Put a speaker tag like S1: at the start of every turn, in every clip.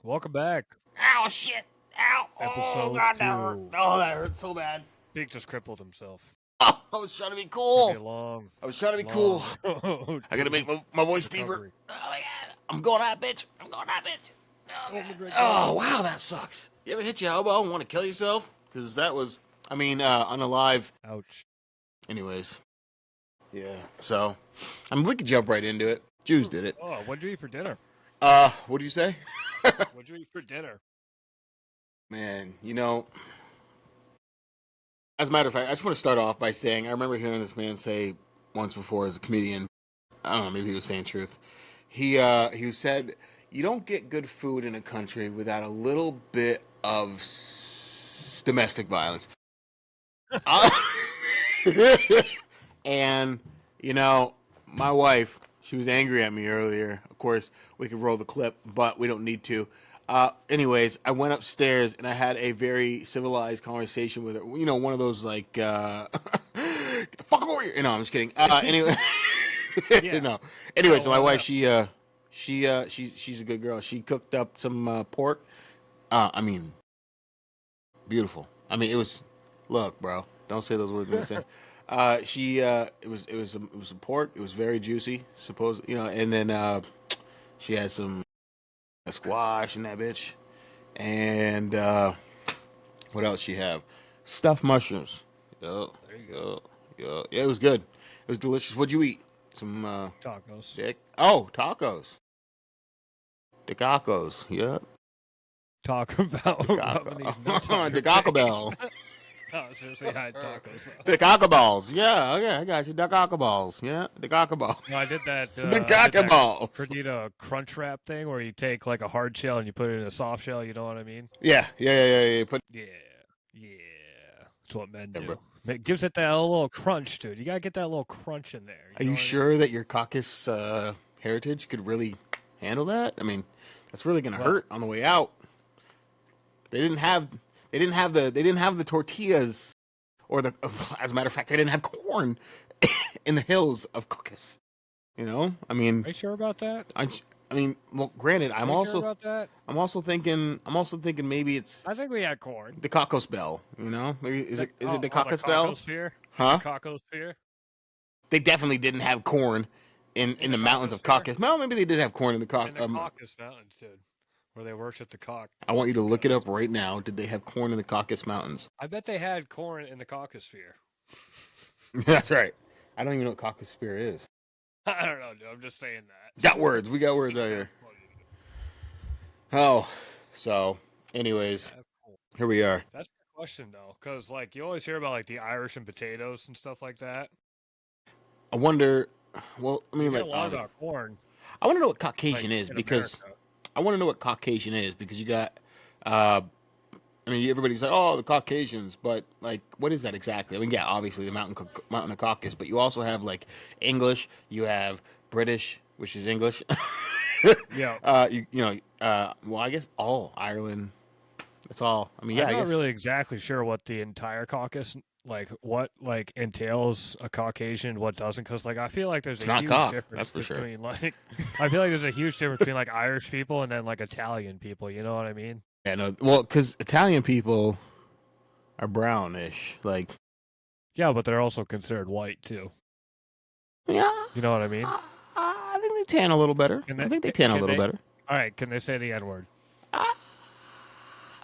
S1: Welcome back.
S2: Ow, shit. Ow. Oh,
S1: Episode
S2: God, that hurt.
S1: 2.
S2: Oh, that hurt so bad.
S1: Big just crippled himself.
S2: Oh, I was trying to be
S1: It's
S2: cool.
S1: gonna be long.
S2: I was trying to be cool.
S1: Long
S2: I gotta make my voice deeper.
S1: recovery.
S2: Oh, my God. I'm going out, bitch. I'm going out, bitch. Oh,
S1: Oh,
S2: God.
S1: McGregor.
S2: Oh, wow, that sucks. You ever hit your elbow and want to kill yourself? Because that was, unalive.
S1: Ouch.
S2: Anyways. Yeah. So, we could jump right into it. Jews did it.
S1: Oh, what'd you eat for dinner?
S2: What do you say?
S1: What'd you eat for dinner?
S2: Man, as a matter of fact, I just want to start off by saying I remember hearing this man say once before as a comedian. I don't know, maybe he was saying truth. He said, "You don't get good food in a country without a little bit of domestic violence." And my wife, she was angry at me earlier. Of course, we could roll the clip, but we don't need to. Anyways, I went upstairs and I had a very civilized conversation with her. One of those like, get the fuck over here. I'm just kidding. Anyway,
S1: Yeah.
S2: no. Anyway, so my wife,
S1: up.
S2: she's a good girl. She cooked up some pork. Beautiful. It was. Look, bro, don't say those words. It was some pork. It was very juicy. And then she had some squash in that bitch. And what else she have? Stuffed mushrooms. Yo,
S1: There you
S2: yo, yo. Yeah, it was good. It was delicious. What'd you eat? Some
S1: Tacos.
S2: dick. Oh, tacos. Tacos. Yeah.
S1: Talk about rubbing these nuts on your
S2: Taco
S1: face.
S2: Bell.
S1: Oh, seriously, I had tacos.
S2: The cocker balls. Yeah, okay, I got you. The cocker balls. Yeah, the cocker ball.
S1: No, I did that.
S2: The cocker balls.
S1: Cardita crunch wrap thing where you take like a hard shell and you put it in a soft shell. You know what I mean?
S2: Yeah. Put.
S1: Yeah. That's what men
S2: Yeah,
S1: do.
S2: bro.
S1: It gives it that little crunch, dude. You gotta get that little crunch in there.
S2: Are you sure that your caucus heritage could really handle that? That's really gonna hurt on the way out. They didn't have the tortillas, or as a matter of fact, they didn't have corn in the hills of Caucasus.
S1: Are you sure about that?
S2: Well, granted, I'm
S1: Sure
S2: also
S1: about that?
S2: thinking maybe it's
S1: I think we had corn.
S2: the Caucasus Bell. Maybe is it the Caucasus
S1: the
S2: Bell?
S1: Cocosphere?
S2: Huh?
S1: The Cocosphere?
S2: They definitely didn't have corn in the mountains of Caucasus. Well, maybe they did have corn in the Caucasus.
S1: In the Caucasus Mountains, dude. Where they worship the cock.
S2: I want you to look it up right now. Did they have corn in the Caucasus Mountains?
S1: I bet they had corn in the Cocosphere.
S2: That's right. I don't even know what Caucasphere is.
S1: I don't know, dude. I'm just saying that.
S2: Got words. We got words out here. Oh, so, anyways, here we are.
S1: That's the question, though, because you always hear about the Irish and potatoes and stuff like that.
S2: I wonder. Well,
S1: a lot about corn.
S2: I want to know what Caucasian is because
S1: America.
S2: I want to know what Caucasian is because you got. Everybody's like, oh, the Caucasians, but what is that exactly? Yeah, obviously the mountain of Caucasus, but you also have English. You have British, which is English.
S1: Yeah.
S2: Well, I guess all Ireland. That's all.
S1: I'm not really exactly sure what the entire caucus what entails a Caucasian, what doesn't, because I feel like there's a huge difference between I feel like there's a huge difference between Irish people and then Italian people. You know what I mean?
S2: Yeah, no. Well, because Italian people are brownish,
S1: Yeah, but they're also considered white too.
S2: Yeah.
S1: You know what I mean?
S2: I think they tan a little better. I think they tan a little better.
S1: All right, can they say the N-word?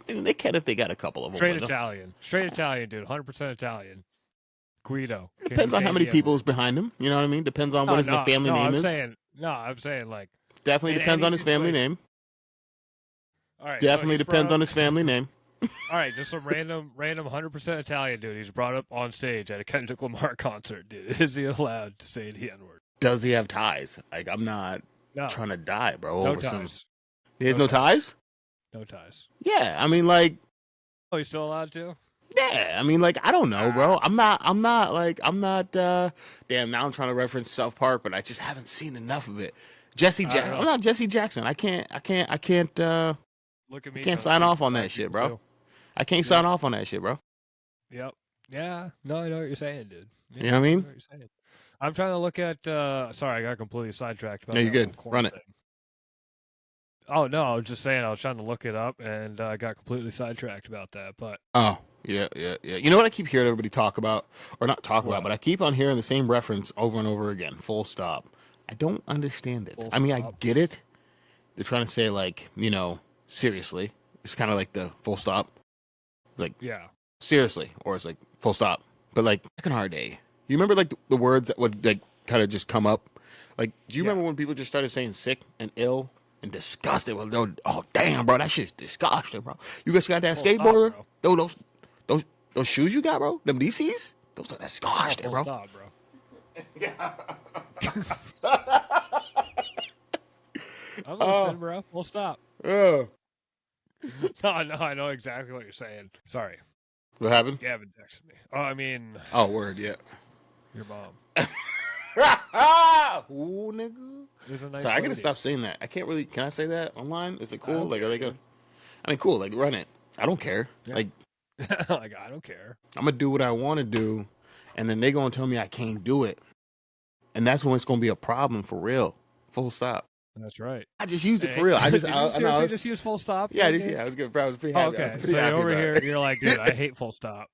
S2: They can if they got a couple of them.
S1: Straight Italian, dude. 100% Italian. Guido.
S2: Depends on how many people is behind him. You know what I mean? Depends on what his family name is.
S1: I'm saying
S2: definitely depends on his family name.
S1: All right.
S2: Definitely depends on his family name.
S1: All right, just some random 100% Italian dude. He's brought up on stage at a Kendrick Lamar concert, dude. Is he allowed to say the N-word?
S2: Does he have ties? I'm not trying to die, bro.
S1: No ties.
S2: He has no ties?
S1: No ties.
S2: Yeah,
S1: Oh, he's still allowed to?
S2: Yeah, I don't know, bro. I'm not damn, now I'm trying to reference South Park, but I just haven't seen enough of it. Jesse Jackson. I'm not Jesse Jackson. I can't
S1: Look at me.
S2: I can't sign off on that shit, bro. I can't sign off on that shit, bro.
S1: Yep. Yeah. No, I know what you're saying, dude.
S2: You know what I mean?
S1: I'm trying to look at sorry, I got completely sidetracked.
S2: No, you're good. Run it.
S1: Oh no, I was just saying I was trying to look it up and I got completely sidetracked about that. But
S2: oh yeah. You know what I keep hearing everybody talk about, or not talk about,
S1: what?
S2: but I keep on hearing the same reference over and over again. Full stop. I don't understand it.
S1: Full
S2: I mean, I
S1: stop.
S2: get it. They're trying to say like, seriously. It's kind of like the full stop. Like
S1: Yeah.
S2: seriously, or it's like full stop. But like back in our day, you remember like the words that would like kind of just come up. Like, do you remember when people just started saying sick and ill and disgusted? Well, no, oh damn, bro, that shit's disgusting, bro. You guys got that
S1: Full
S2: skateboarder?
S1: Stop,
S2: Those shoes you got, bro? Them DCs? Those are disgusting,
S1: full
S2: bro.
S1: stop, bro.
S2: Yeah.
S1: I'm listening, bro. Full stop.
S2: No,
S1: I know exactly what you're saying. Sorry.
S2: What happened?
S1: Gavin texted me. Oh, I mean.
S2: Oh, word, yeah.
S1: Your mom.
S2: Ooh, nigga.
S1: Nice
S2: Sorry, I gotta stop saying that. I can't really. Can I say that online? Is it cool? Like, are they gonna? I mean, cool. Like, run it. I don't care. Yeah. Like,
S1: like, I don't care.
S2: I'm gonna do what I want to do, and then they gonna tell me I can't do it, and that's when it's gonna be a problem for real. Full stop.
S1: That's right.
S2: I just used it for real. I just
S1: just use full stop.
S2: Yeah, I was good. Bro, I was pretty happy.
S1: Okay, so you're over here. You're like, dude, I hate full stop.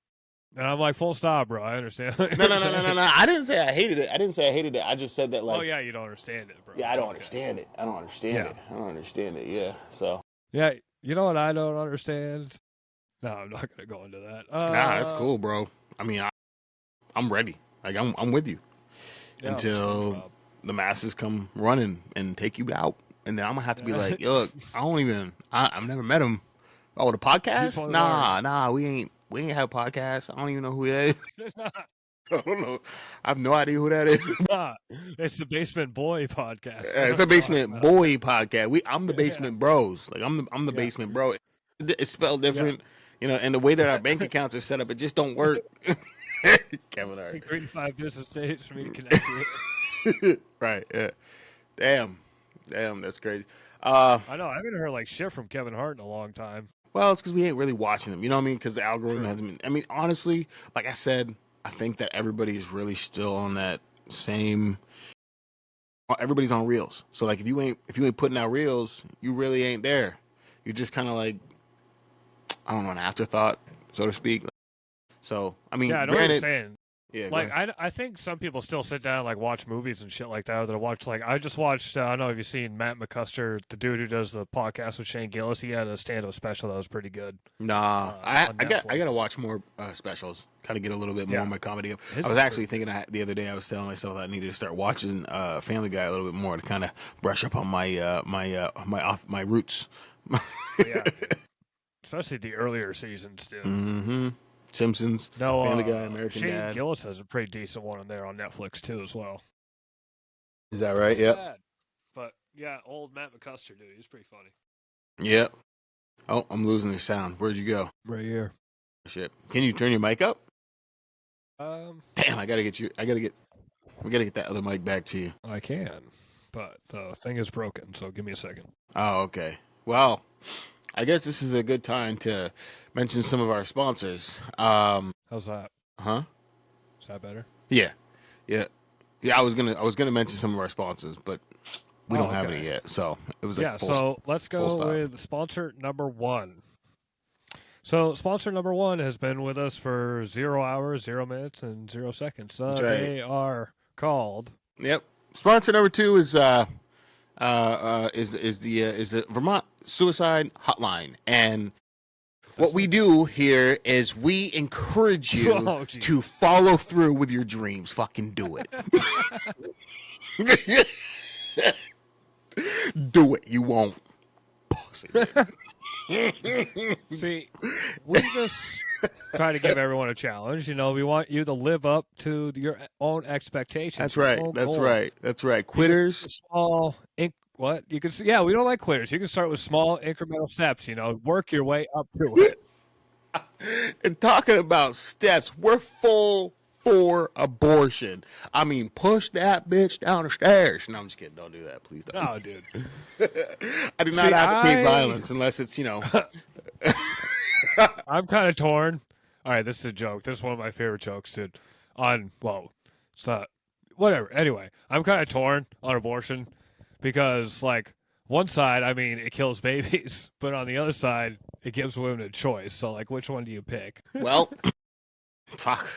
S1: And I'm like, full stop, bro. I understand.
S2: No. I didn't say I hated it. I just said that, like.
S1: Oh yeah, you don't understand it, bro.
S2: Yeah, I don't understand it. I don't understand it. Yeah. So.
S1: Yeah, you know what I don't understand? No, I'm not gonna go into that.
S2: Nah, that's cool, bro. I mean, I'm ready. Like, I'm with you until the masses come running and take you out, and then I'm gonna have to be like, look, I've never met him. Oh, the podcast? Nah, we ain't have a podcast. I don't even know who that is. I don't know. I have no idea who that is.
S1: It's the Basement Boy podcast.
S2: Yeah, it's a Basement Boy podcast. I'm the Basement Bros. Like, I'm the Basement Bro. It's spelled different, and the way that our bank accounts are set up, it just don't work. Kevin Hart.
S1: 3 to 5 business days for me to connect you.
S2: Right. Yeah. Damn, that's crazy.
S1: I know. I haven't heard like shit from Kevin Hart in a long time.
S2: Well, it's because we ain't really watching them. You know what I mean? Because the algorithm hasn't been. I mean, honestly, like I said, I think that everybody is really still on that same. Everybody's on reels. So like, if you ain't putting out reels, you really ain't there. You're just kind of like, I don't know, an afterthought, so to speak. So I mean,
S1: yeah, I know what you're saying.
S2: Yeah,
S1: like I think some people still sit down and like watch movies and shit like that. Or they watch like I just watched. I don't know if you've seen Matt McCusker, the dude who does the podcast with Shane Gillis. He had a stand-up special that was pretty good.
S2: Nah, I gotta watch more specials. Kind of get a little bit more of my comedy up. I was actually thinking the other day. I was telling myself I needed to start watching Family Guy a little bit more to kind of brush up on my my roots.
S1: Yeah, especially the earlier seasons, dude.
S2: Mm-hmm. Simpsons,
S1: no,
S2: Family Guy, American
S1: Shane
S2: Dad.
S1: Gillis has a pretty decent one on there on Netflix too, as well.
S2: Is that right? Yep.
S1: But yeah, old Matt McCusker, dude, he's pretty funny.
S2: Yep. Oh, I'm losing the sound. Where'd you go?
S1: Right here.
S2: Shit. Can you turn your mic up?
S1: Damn,
S2: we gotta get that other mic back to you.
S1: I can, but the thing is broken, so give me a second.
S2: Oh, okay. Well, I guess this is a good time to mention some of our sponsors.
S1: How's that?
S2: Huh?
S1: Is that better?
S2: Yeah. I was gonna mention some of our sponsors, but we don't have any yet. So it was like
S1: so let's go with sponsor number 1. So sponsor number 1 has been with us for 0 hours, 0 minutes, and 0 seconds.
S2: Right.
S1: They are called.
S2: Yep. Sponsor number 2 is the Vermont Suicide Hotline, and what we do here is we encourage you to follow through with your dreams. Fucking do it. Do it. You won't.
S1: See, we just try to give everyone a challenge. We want you to live up to your own expectations.
S2: That's right. That's right. Quitters.
S1: Small what? You can see, we don't like quitters. You can start with small incremental steps, work your way up to it.
S2: And talking about steps, we're full for abortion. I mean, push that bitch down the stairs. No, I'm just kidding. Don't do that. Please don't.
S1: No, dude.
S2: I do not advocate violence unless it's,
S1: I'm kind of torn. All right, this is a joke. This is one of my favorite jokes, dude. It's not. Whatever. Anyway, I'm kind of torn on abortion because, like, one side, I mean, it kills babies, but on the other side, it gives women a choice. So, like, which one do you pick?
S2: Well, fuck.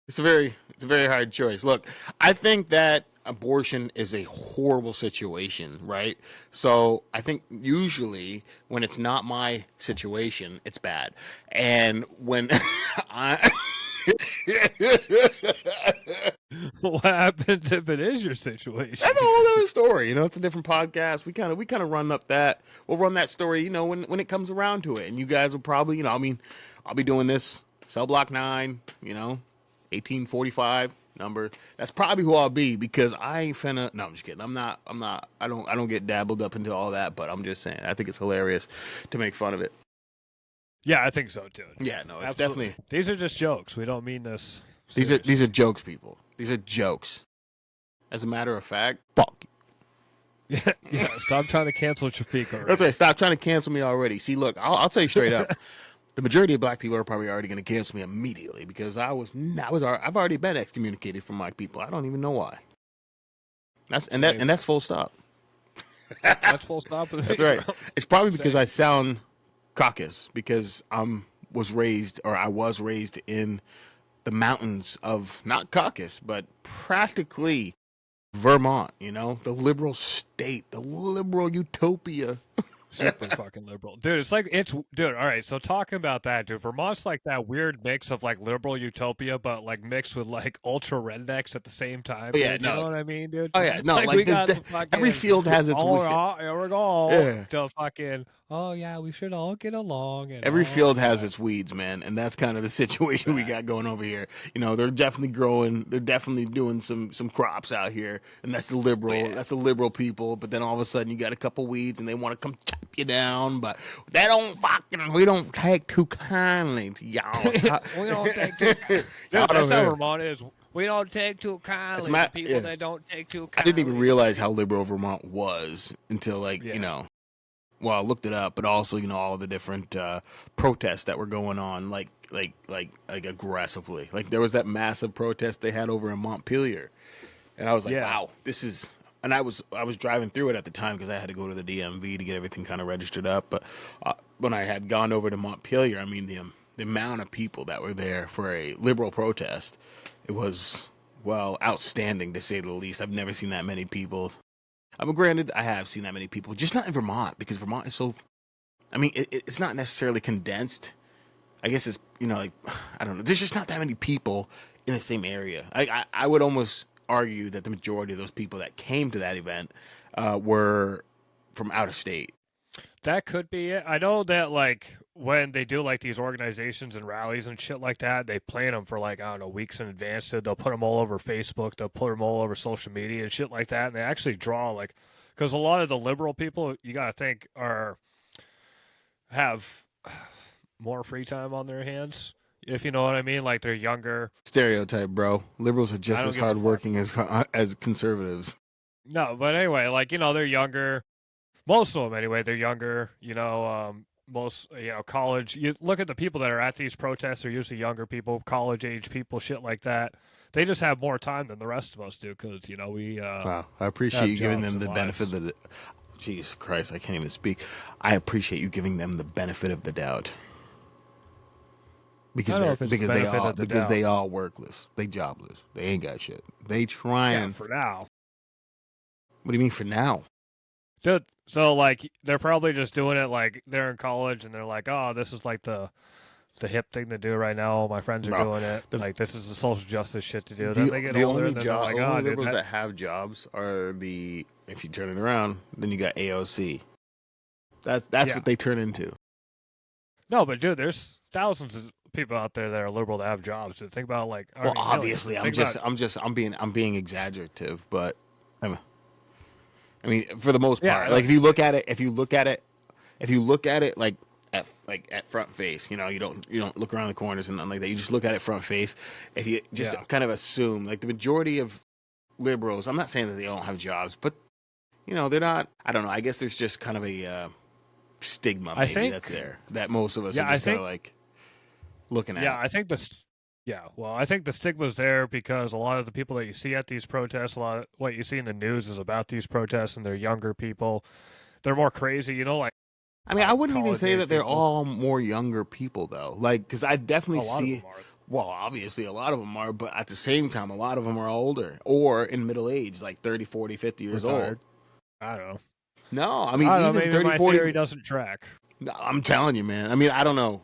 S2: It's a very hard choice. Look, I think that abortion is a horrible situation, right? So I think usually when it's not my situation, it's bad. And when I
S1: What happens if it is your situation?
S2: That's a whole other story. It's a different podcast. We kind of run up that. We'll run that story, when it comes around to it. And you guys will probably, I'll be doing this Cell Block 9, 1845 number. That's probably who I'll be because I ain't finna. No, I'm just kidding. I don't get dabbled up into all that, but I'm just saying. I think it's hilarious to make fun of it.
S1: Yeah, I think so too.
S2: Yeah, no, it's Absolutely. Definitely.
S1: These are just jokes. We don't mean this.
S2: These are jokes, people. These are jokes. As a matter of fact, fuck.
S1: Yeah. Stop trying to cancel Shafiq already.
S2: That's right. Stop trying to cancel me already. See, look, I'll tell you straight up. The majority of black people are probably already going to cancel me immediately because I've already been excommunicated from my people. I don't even know why. That's full stop.
S1: That's full stop.
S2: That's right. It's probably because I sound caucus because I was raised in the mountains of not caucus but practically Vermont. The liberal state, the liberal utopia.
S1: Super fucking liberal, dude. Dude. All right, so talking about that, dude. Vermont's like that weird mix of like liberal utopia, but like mixed with like ultra rednecks at the same time.
S2: Yeah,
S1: you know what I mean, dude.
S2: Oh yeah, no, like
S1: we got
S2: every field has its.
S1: Here we go. Yeah. To fucking. Oh yeah, we should all get along. And
S2: every field has its weeds, man, and that's kind of the situation we got going over here. They're definitely growing. They're definitely doing some crops out here, and that's the liberal. Yeah. That's the liberal people. But then all of a sudden, you got a couple weeds, and they want to come chop you down. But we don't take too kindly to y'all.
S1: We don't take too. Dude, that's how Vermont is. We don't take too kindly to people that don't take too kindly.
S2: I didn't even realize how liberal Vermont was until well, I looked it up, but also, all the different protests that were going on, like aggressively. Like there was that massive protest they had over in Montpelier, and I was like, wow, this is. And I was driving through it at the time because I had to go to the DMV to get everything kind of registered up. But when I had gone over to Montpelier, I mean the amount of people that were there for a liberal protest, it was outstanding to say the least. I've never seen that many people. Granted, I have seen that many people, just not in Vermont, because Vermont is so. I mean, it's not necessarily condensed. I guess it's I don't know. There's just not that many people in the same area. I would almost argue that the majority of those people that came to that event were from out of state.
S1: That could be it. I know that like when they do like these organizations and rallies and shit like that, they plan them for like, I don't know, weeks in advance. So they'll put them all over Facebook. They'll put them all over social media and shit like that. And they actually draw like, because a lot of the liberal people, you got to think, have more free time on their hands. If you know what I mean, like they're younger.
S2: Stereotype, bro. Liberals are just as hardworking as conservatives.
S1: No, but anyway, like they're younger. Most of them, anyway, they're younger. Most college. You look at the people that are at these protests; they're usually younger people, college age people, shit like that. They just have more time than the rest of us do because we.
S2: Wow, I appreciate you giving them the benefit of the. Jesus Christ, I can't even speak. I appreciate you giving them the benefit of the doubt. Because they all workless, they jobless, they ain't got shit. They trying
S1: for now.
S2: What do you mean for now?
S1: Dude, so like they're probably just doing it like they're in college and they're like, oh, this is like the hip thing to do right now. My friends are doing it. Like this is the social justice shit to do. Then they get older and they're like, oh,
S2: only liberals that have jobs are if you turn it around, then you got AOC. That's what they turn into.
S1: No, but dude, there's thousands of people out there that are liberal that have jobs. So think about like.
S2: Well, obviously, I'm being exaggerative, but I mean, for the most part, like if you look at it like at front face, you don't look around the corners and nothing like that. You just look at it front face. If you just kind of assume, like the majority of liberals, I'm not saying that they don't have jobs, but they're not. I don't know. I guess there's just kind of a stigma maybe that's there that most of us are just kind of like looking at.
S1: Yeah, I think I think the stigma's there because a lot of the people that you see at these protests, a lot of what you see in the news is about these protests and they're younger people. they're more crazy, you know, like.
S2: I mean, I wouldn't even say that they're all more younger people though. Like, because I definitely see. Well, obviously, a lot of them are, but at the same time, a lot of them are older or in middle age, like 30, 40, 50 years old.
S1: I don't know.
S2: No, I mean, even
S1: maybe
S2: 30,
S1: my
S2: 40.
S1: Theory doesn't track.
S2: No, I'm telling you, man. I mean, I don't know.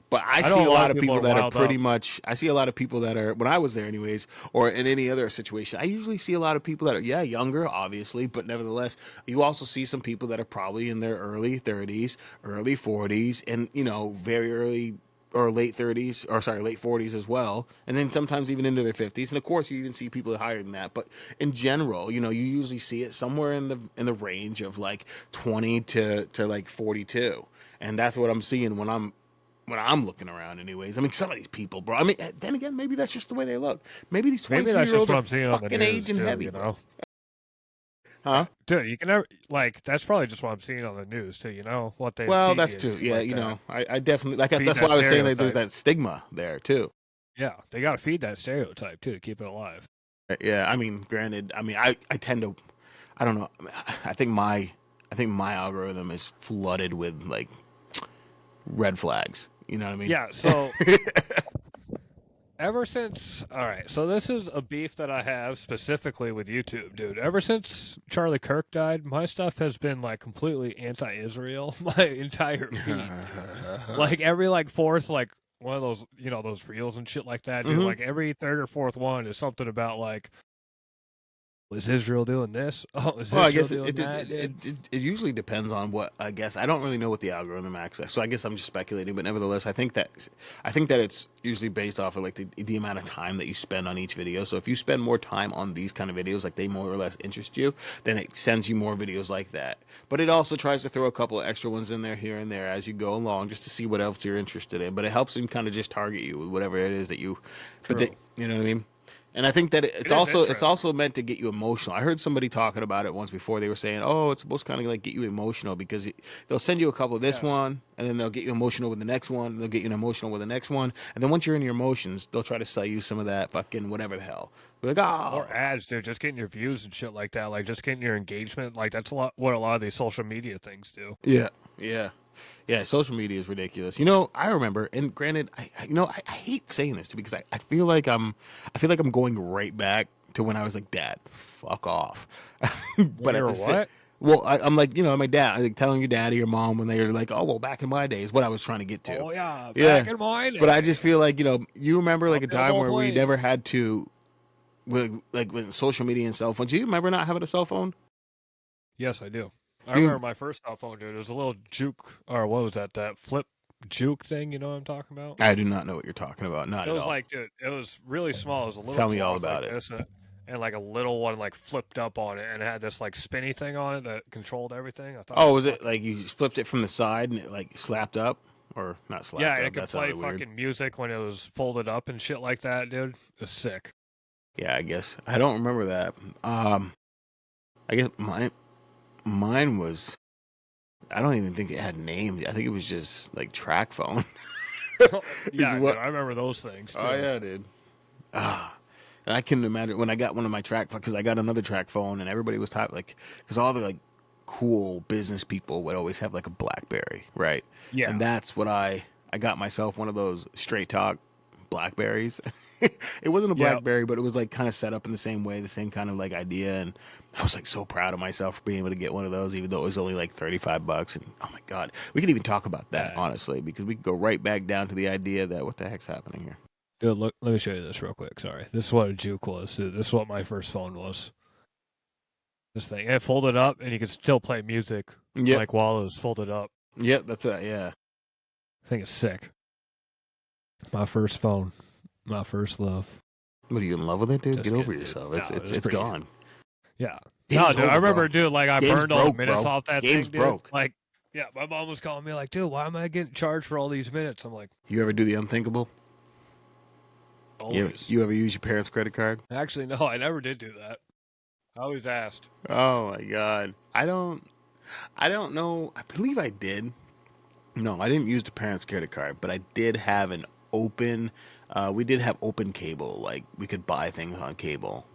S2: But I see a lot of people that are pretty much. I see a lot of people that are, when I was there, anyways, or in any other situation, I usually see a lot of people that are, younger, obviously, but nevertheless, you also see some people that are probably in their early 30s, early 40s, and, very early or late 30s, or sorry, late 40s as well, and then sometimes even into their 50s. And of course, you even see people higher than that. But in general, you usually see it somewhere in the range of like 20 to like 42, and that's what I'm seeing when I'm looking around, anyways. I mean, some of these people, bro. I mean, then again, maybe that's just the way they look. Maybe these 22-year-olds are fucking aging heavy, bro. Huh?
S1: Dude, you can never, like, that's probably just what I'm seeing on the news, too, what they.
S2: Well, that's true. Yeah, I definitely, like, that's why I was saying, like, there's that stigma there, too.
S1: Yeah, they got to feed that stereotype, too, to keep it alive.
S2: Yeah, I mean, granted, I tend to, I don't know, I think my algorithm is flooded with, like, red flags. You know what I mean?
S1: Yeah, so ever since, all right, so this is a beef that I have specifically with YouTube, dude. Ever since Charlie Kirk died, my stuff has been like completely anti-Israel. My entire feed, like every like fourth, like one of those, those reels and shit like that, dude. Mm-hmm. Like every third or fourth one is something about like, was Israel doing this? Oh, is Israel
S2: I guess
S1: doing that?
S2: It usually depends on what, I guess. I don't really know what the algorithm access, so I guess I'm just speculating. But nevertheless, I think that it's usually based off of like the amount of time that you spend on each video. So if you spend more time on these kind of videos, like they more or less interest you, then it sends you more videos like that. But it also tries to throw a couple of extra ones in there here and there as you go along, just to see what else you're interested in. But it helps them kind of just target you with whatever it is that you. True. But you know what I mean? And I think that it's also meant to get you emotional. I heard somebody talking about it once before. They were saying, "Oh, it's supposed to kind of like get you emotional because they'll send you a couple of this one, and then they'll get you emotional with the next one. And they'll get you emotional with the next one, and then once you're in your emotions, they'll try to sell you some of that fucking whatever the hell." Like,
S1: or ads, dude. Just getting your views and shit like that. Like just getting your engagement. Like that's what a lot of these social media things do.
S2: Yeah, social media is ridiculous. I remember, and granted, I hate saying this too because I feel like I'm going right back to when I was like, Dad, fuck off.
S1: But at what?
S2: Well, I'm like, my dad, like telling your dad or your mom when they were like, oh, well, back in my days, what I was trying to get to.
S1: Oh yeah, back in my days.
S2: But I just feel like, you remember like a time where we never had to, like with social media and cell phones. Do you remember not having a cell phone?
S1: Yes, I do. I remember my first cell phone, dude. It was a little juke, or what was that? That flip juke thing. You know what I'm talking about?
S2: I do not know what you're talking about. Not at all.
S1: It was like, dude, it was really small. It was a little.
S2: Tell me all about it.
S1: And like a little one, like flipped up on it, and it had this like spinny thing on it that controlled everything. I thought.
S2: Oh, was it like you flipped it from the side and it like slapped up, or not slapped up?
S1: Yeah, it could play fucking music when it was folded up and shit like that, dude. It was sick.
S2: Yeah, I guess I don't remember that. I guess mine was. I don't even think it had names. I think it was just like track phone.
S1: Yeah, dude, I remember those things too.
S2: Oh yeah, dude. And I couldn't imagine when I got one of my track, because I got another track phone and everybody was typing like, because all the like cool business people would always have like a BlackBerry, right?
S1: Yeah.
S2: And that's what I got myself one of those straight talk Blackberries. It wasn't a BlackBerry, but it was like kind of set up in the same way, the same kind of like idea. And I was like so proud of myself for being able to get one of those, even though it was only like $35. And oh my God, we could even talk about that, honestly, because we could go right back down to the idea that what the heck's happening here.
S1: Dude, look, let me show you this real quick. Sorry. This is what a juke was. Dude, this is what my first phone was. This thing. And it folded up, and you could still play music like while it was folded up.
S2: Yep, that's it, yeah.
S1: I think it's sick. My first phone. My first love.
S2: What, are you in love with it, dude? Get over yourself. It's gone.
S1: Yeah. No, dude, I remember, dude, like I burned all the minutes off that
S2: thing,
S1: dude.
S2: Broke.
S1: Like, yeah, my mom was calling me like, dude, why am I getting charged for all these minutes? I'm like,
S2: you ever do the unthinkable?
S1: Always.
S2: You ever use your parents' credit card?
S1: Actually, no, I never did do that. I always asked.
S2: Oh my God. I don't know. I believe I did. No, I didn't use the parents' credit card, but I did have an open, we did have open cable. Like we could buy things on cable,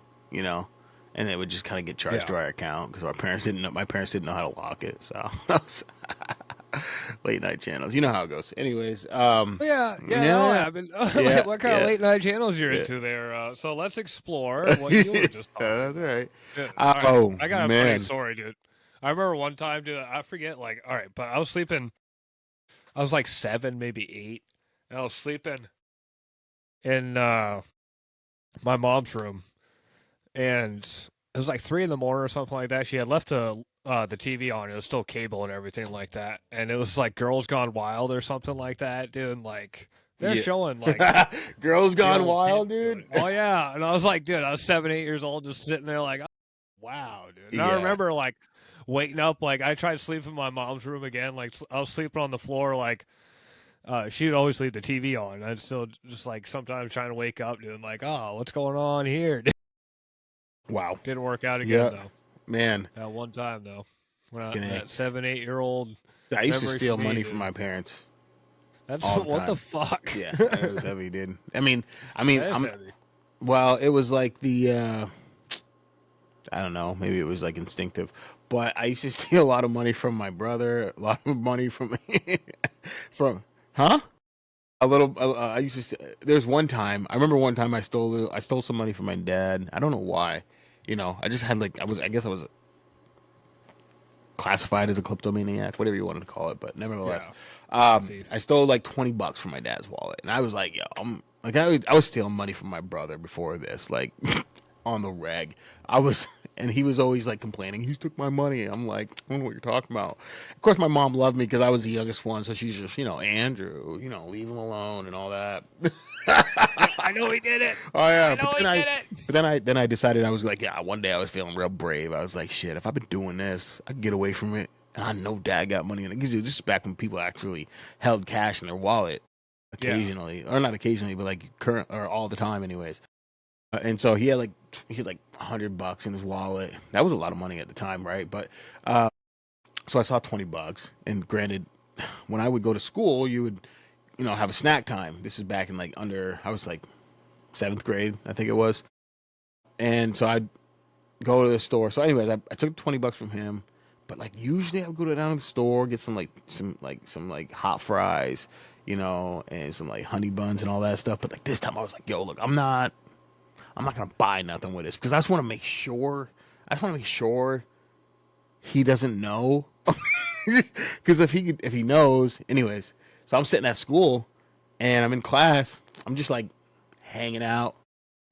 S2: and it would just kind of get charged to our account because my parents didn't know how to lock it. So late night channels, you know how it goes. Anyways,
S1: What kind of late night channels you're into there? So let's explore what you were just talking
S2: about.
S1: That's
S2: right.
S1: Right. I got a funny story, dude. I remember one time, dude. I forget, like, all right, but I was sleeping. I was like 7, maybe 8, and I was sleeping in my mom's room, and it was like 3 in the morning or something like that. She had left the TV on. It was still cable and everything like that, and it was like Girls Gone Wild or something like that, dude. Like they're showing like
S2: Girls Gone Wild, dude.
S1: Oh yeah, and I was like, dude, I was 7, 8 years old, just sitting there like, oh, wow, dude. And I remember like waking up, like I tried to sleep in my mom's room again. Like I was sleeping on the floor, like. She would always leave the TV on. I'd still just like sometimes trying to wake up, doing like, oh, what's going on here?
S2: Wow,
S1: didn't work out again though.
S2: Man,
S1: that one time though, when that 7, 8 year old.
S2: I used to steal money from my parents.
S1: That's what the fuck.
S2: Yeah, that was heavy, dude. I mean,
S1: heavy.
S2: Well, it was like the I don't know, maybe it was like instinctive, but I used to steal a lot of money from my brother, a lot of money from Huh? A little. I used to. There's one time. I remember one time I stole some money from my dad. I don't know why. You know, I just had like I guess I was classified as a kleptomaniac, whatever you wanted to call it. But nevertheless, I stole like $20 from my dad's wallet, and I was like, yo, I was stealing money from my brother before this, like on the reg. And he was always like complaining, he took my money. I'm like, I don't know what you're talking about. Of course, my mom loved me because I was the youngest one, so she's just, Andrew, leave him alone and all that.
S1: I know he did it.
S2: Oh yeah, But then I decided I was like, yeah. One day I was feeling real brave. I was like, shit, if I've been doing this, I can get away from it. And I know Dad got money, and this is back when people actually held cash in their wallet, occasionally, or not occasionally, but like current or all the time, anyways. And so he had like $100 in his wallet. That was a lot of money at the time, right? But so I saw $20. And granted, when I would go to school, you would, have a snack time. This is back in I was like 7th grade, I think it was. And so I'd go to the store. So anyways, I took $20 from him. But like usually I would go down to the store, get some hot fries, and some like honey buns and all that stuff. But like this time I was like, yo, look, I'm not gonna buy nothing with this because I just want to make sure he doesn't know. Because if he knows, anyways. So I'm sitting at school and I'm in class. I'm just like hanging out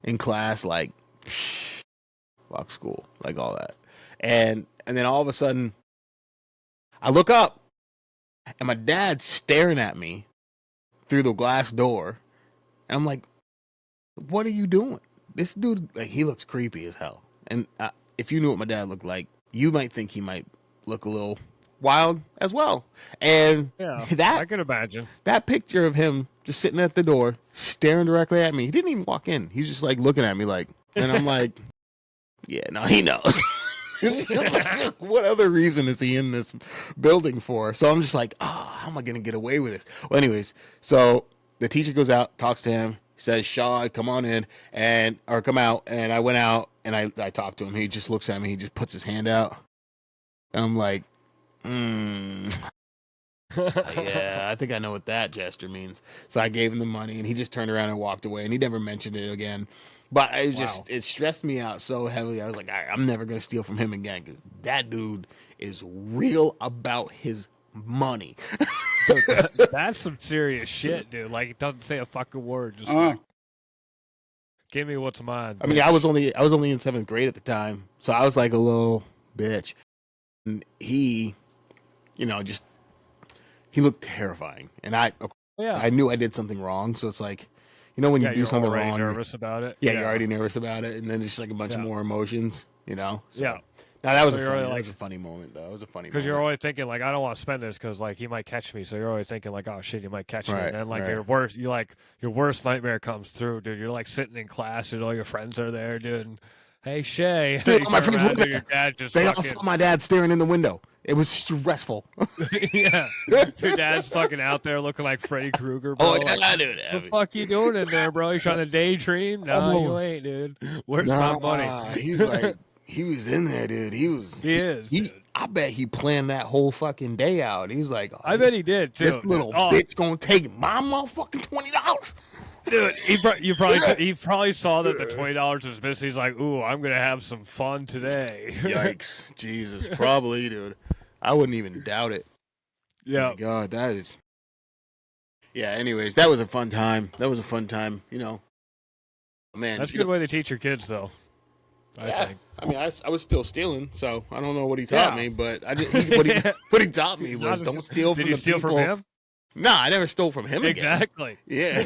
S2: in class, like fuck school, like all that. And then all of a sudden, I look up and my dad's staring at me through the glass door, and I'm like, "What are you doing?" This dude, like, he looks creepy as hell. And if you knew what my dad looked like, you might think he might look a little wild as well. And
S1: I can imagine
S2: that picture of him just sitting at the door, staring directly at me. He didn't even walk in. He's just like looking at me like, and I'm like, yeah, no, he knows. What other reason is he in this building for? So I'm just like, how am I going to get away with this? Well, anyways, so the teacher goes out, talks to him, says, Shaw, come on in, or come out. And I went out and I talked to him. He just looks at me. He just puts his hand out. And I'm like, yeah, I think I know what that gesture means. So I gave him the money and he just turned around and walked away and he never mentioned it again. But it stressed me out so heavily. I was like, I'm never going to steal from him again because that dude is real about his money.
S1: That's some serious shit, dude. Like, it doesn't say a fucking word. Just like, give me what's mine.
S2: I mean, I was only in 7th grade at the time, so I was like a little bitch. And he, he looked terrifying, and I knew I did something wrong. So it's like, when you do something wrong,
S1: nervous about it.
S2: Yeah, you're already nervous about it, and then there's like a bunch of more emotions, So.
S1: Yeah.
S2: Now that was that was a funny moment, though. It was a funny
S1: because you're always thinking like, I don't want to spend this because like he might catch me. So you're always thinking like, oh shit, he might catch me. And then like your worst nightmare comes through, dude. You're like sitting in class and all your friends are there, dude. And, hey Shay,
S2: dude, my friends were there.
S1: Your dad just
S2: all saw my dad staring in the window. It was stressful.
S1: Yeah, your dad's fucking out there looking like Freddy Krueger, bro.
S2: Oh yeah,
S1: like,
S2: dude.
S1: What the fuck you doing in there, bro? You trying to daydream? No, you ain't, dude. Where's my money?
S2: He's like, He was in there, dude. He
S1: is.
S2: I bet he planned that whole fucking day out. He's like, oh,
S1: I bet he did too.
S2: This little bitch gonna take my motherfucking $20.
S1: Dude, he probably saw that the $20 was missing. He's like, "Ooh, I'm gonna have some fun today."
S2: Yikes, Jesus, probably, dude. I wouldn't even doubt it.
S1: Yeah,
S2: oh my God, that is. Yeah. Anyways, that was a fun time. You know, man.
S3: That's a good way to teach your kids, though.
S2: I think. I mean, I was still stealing, so I don't know what he taught me, but what he taught me was don't steal from the people. Did you steal from him? No, I never stole from him.
S1: Exactly.
S2: Again. Yeah.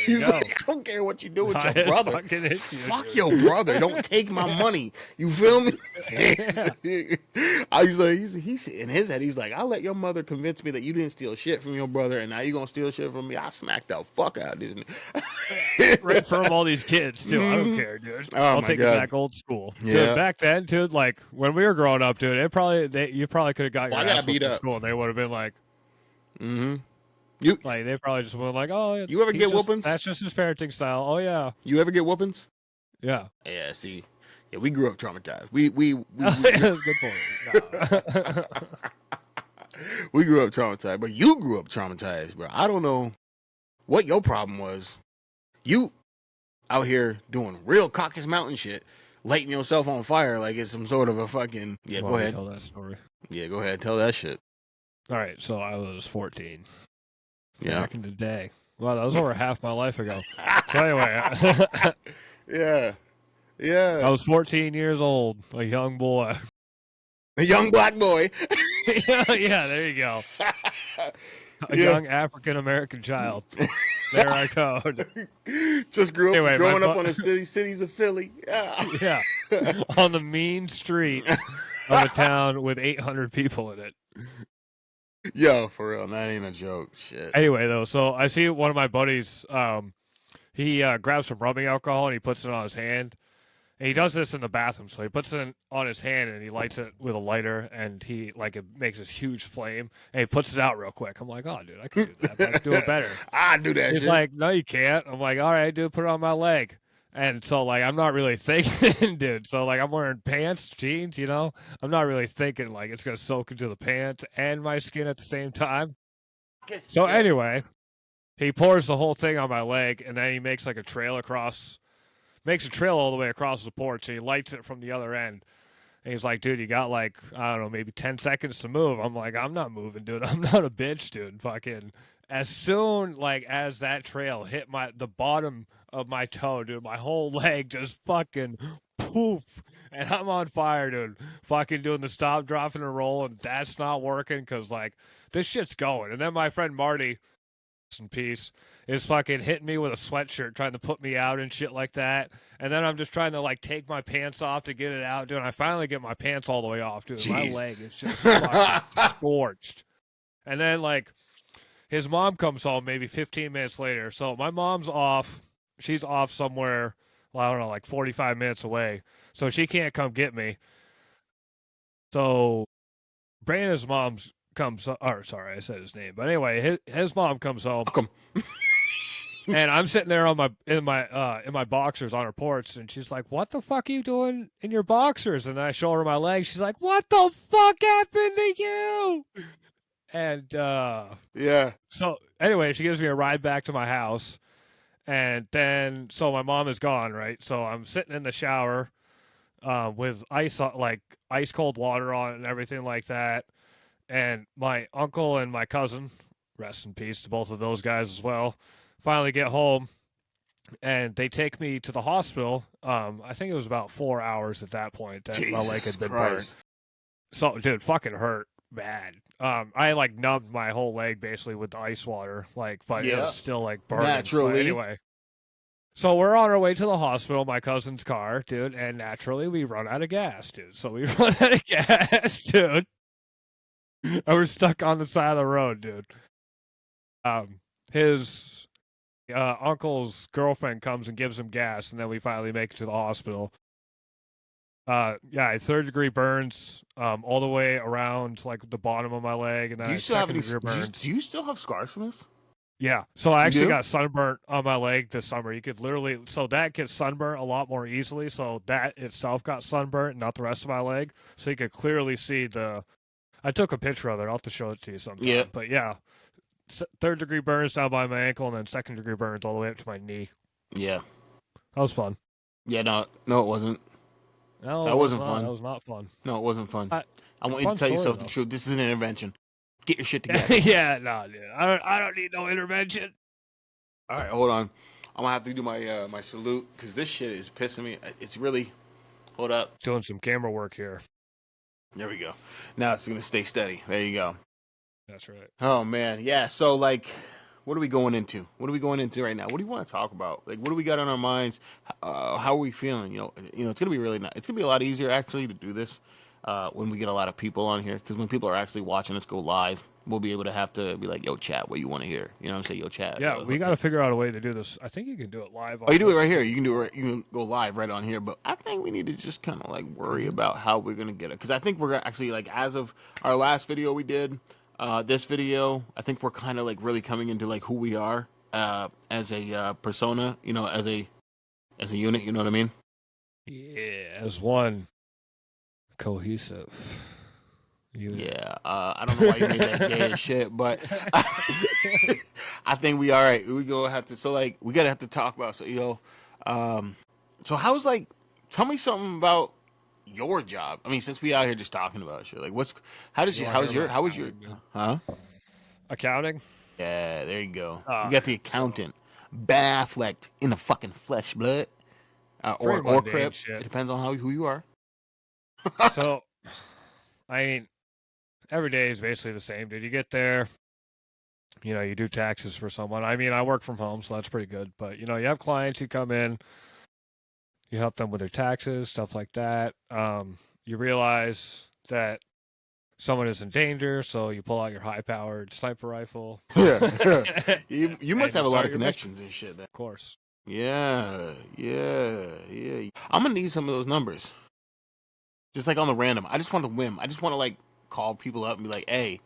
S2: He's like, I don't care what you do with your brother. Fuck your brother. Don't take my money. You feel me? I was like, he's in his head. He's like, I'll let your mother convince me that you didn't steal shit from your brother, and now you gonna steal shit from me. I smacked the fuck out of this.
S3: Right from all these kids too. I don't care, dude. I'll take it back old school.
S1: Yeah. Dude, back then, dude, like when we were growing up, dude, you probably could have got your ass beat up at school, and they would have been like, they probably just went like, oh,
S2: you ever get whoopings?
S1: That's just his parenting style. Oh yeah.
S2: You ever get whoopings?
S1: Yeah.
S2: Yeah. See, yeah, we grew up traumatized. We
S1: good point.
S2: We grew up traumatized, but you grew up traumatized, bro. I don't know what your problem was. You out here doing real Caucasus Mountain shit, lighting yourself on fire like it's some sort of a fucking. Yeah, go ahead.
S1: Tell that story.
S2: Yeah, go ahead. Tell that shit.
S1: All right, so I was 14.
S2: Yeah.
S1: Back in the day. Well, that was over half my life ago. So anyway.
S2: Yeah.
S1: I was 14 years old, a young boy.
S2: A young black boy.
S1: Yeah, there you go. A young African-American child. There I go.
S2: Just growing up on the cities of Philly.
S1: Yeah. On the mean streets of a town with 800 people in it.
S2: Yo, for real, that ain't a joke. Shit.
S1: Anyway, though, so I see one of my buddies. He grabs some rubbing alcohol and he puts it on his hand. And he does this in the bathroom. So he puts it on his hand and he lights it with a lighter, and it makes this huge flame. And he puts it out real quick. I'm like, oh, dude, I can do that. But I can do it better.
S2: I do that.
S1: He's like, no, you can't. I'm like, all right, dude, put it on my leg. And so, like, I'm not really thinking, dude. So, like, I'm wearing pants, jeans, you know? I'm not really thinking, like, it's going to soak into the pants and my skin at the same time. So, anyway, he pours the whole thing on my leg, and then he makes, like, a trail all the way across the porch, and he lights it from the other end. And he's like, dude, you got, like, I don't know, maybe 10 seconds to move. I'm like, I'm not moving, dude. I'm not a bitch, dude. Fucking... As soon as that trail hit the bottom of my toe, dude, my whole leg just fucking poof, and I'm on fire, dude. Fucking doing the stop, drop, and a roll, and that's not working because like this shit's going. And then my friend Marty, in peace, is fucking hitting me with a sweatshirt, trying to put me out and shit like that. And then I'm just trying to like take my pants off to get it out, dude. And I finally get my pants all the way off, dude.
S2: Jeez.
S1: My leg is just fucking scorched. And then like. His mom comes home maybe 15 minutes later. So my mom's off. She's off somewhere, well, I don't know, like 45 minutes away. So she can't come get me. So Brandon's mom comes, sorry, I said his name. But anyway, his mom comes home. And I'm sitting there in my boxers on her porch, and she's like, "What the fuck are you doing in your boxers?" And then I show her my legs. She's like, "What the fuck happened to you?" And
S2: yeah.
S1: So anyway, she gives me a ride back to my house, and then so my mom is gone, right? So I'm sitting in the shower with ice cold water on it and everything like that. And my uncle and my cousin, rest in peace to both of those guys as well, finally get home, and they take me to the hospital. I think it was about 4 hours at that point that my leg had been burned. So, dude, fucking hurt bad. I like numbed my whole leg basically with the ice water, but it was still like burning.
S2: Naturally.
S1: But anyway, so we're on our way to the hospital, my cousin's car, dude, and naturally we run out of gas, dude. So we run out of gas, dude. And we're stuck on the side of the road, dude. His uncle's girlfriend comes and gives him gas, and then we finally make it to the hospital. Third degree burns all the way around like the bottom of my leg, and then
S2: do you still have scars from this?
S1: Yeah, so I actually got sunburnt on my leg this summer. You could literally, so that gets sunburnt a lot more easily. So that itself got sunburnt, not the rest of my leg. So you could clearly see I took a picture of it. I'll have to show it to you sometime. Yeah. But yeah, 3rd-degree burns down by my ankle, and then 2nd-degree burns all the way up to my knee.
S2: Yeah.
S1: That was fun.
S2: Yeah, no, it wasn't.
S1: No,
S2: that wasn't
S1: not.
S2: fun.
S1: That was not fun.
S2: No, it wasn't fun. I want you to tell yourself the truth. This is an intervention. Get your shit together.
S1: Yeah, no, dude. I don't need no intervention.
S2: All right, hold on. I'm gonna have to do my my salute because this shit is pissing me. It's really. Hold up.
S1: Doing some camera work here.
S2: There we go. Now it's gonna stay steady. There you go.
S1: That's right.
S2: Oh man, yeah. So like, what are we going into? What are we going into right now? What do you want to talk about? Like, what do we got on our minds? How are we feeling? You know, it's gonna be really nice. It's gonna be a lot easier actually to do this when we get a lot of people on here because when people are actually watching us go live, we'll be able to have to be like, yo, chat, what you want to hear? You know what I'm saying? Yo, chat.
S1: Yeah, we got to figure out a way to do this. I think you can do it live.
S2: Oh, you do it right here. You can do it. You can go live right on here. But I think we need to just kind of like worry about how we're gonna get it because I think we're gonna actually like as of our last video we did, this video, I think we're kind of like really coming into like who we are as a persona. You know, as a unit. You know what I mean?
S1: Yeah, as one cohesive.
S2: Yeah, I don't know why you made that gay as shit, but I think we all right. We gonna have to. So like, we gotta have to talk about. So so how's like? Tell me something about your job. I mean, since we out here just talking about shit, like how was your
S1: accounting?
S2: Yeah, there you go. You got the accountant, Ben Affleck in the fucking flesh, blood, or crip. It depends on who you are.
S1: So, I mean. Every day is basically the same, dude. You get there, you know, you do taxes for someone. I mean, I work from home, so that's pretty good. But, you know, you have clients who come in, you help them with their taxes, stuff like that. You realize that someone is in danger, so you pull out your high-powered sniper rifle.
S2: Yeah. You must have a lot of connections and shit.
S1: Of course.
S2: Yeah. I'm going to need some of those numbers. Just like on the random. I just want the whim. I just want to, like, call people up and be like, hey,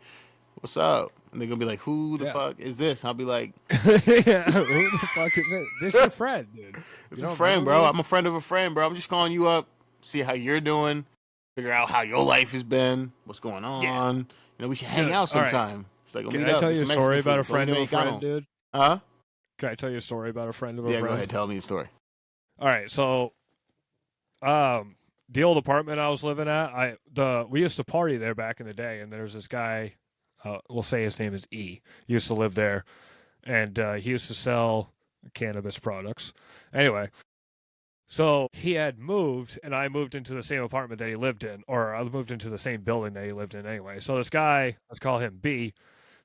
S2: what's up? And they're gonna be like, who the fuck is this? And I'll be like,
S1: yeah, who the fuck is it? This is your friend, dude.
S2: It's a friend, bro. I'm a friend of a friend, bro. I'm just calling you up, see how you're doing, figure out how your life has been, what's going on. Yeah. You know, we should hang out sometime.
S1: Right. Like, can I tell you a story about a friend of a friend, dude?
S2: Huh?
S1: Can I tell you a story about a friend of a friend?
S2: Yeah, go ahead. Tell me a story.
S1: All right, so the old apartment I was living at, we used to party there back in the day, and there's this guy, we'll say his name is E. He used to live there, and he used to sell cannabis products. Anyway, so he had moved, and I moved into the same apartment that he lived in, or I moved into the same building that he lived in anyway. So this guy, let's call him B,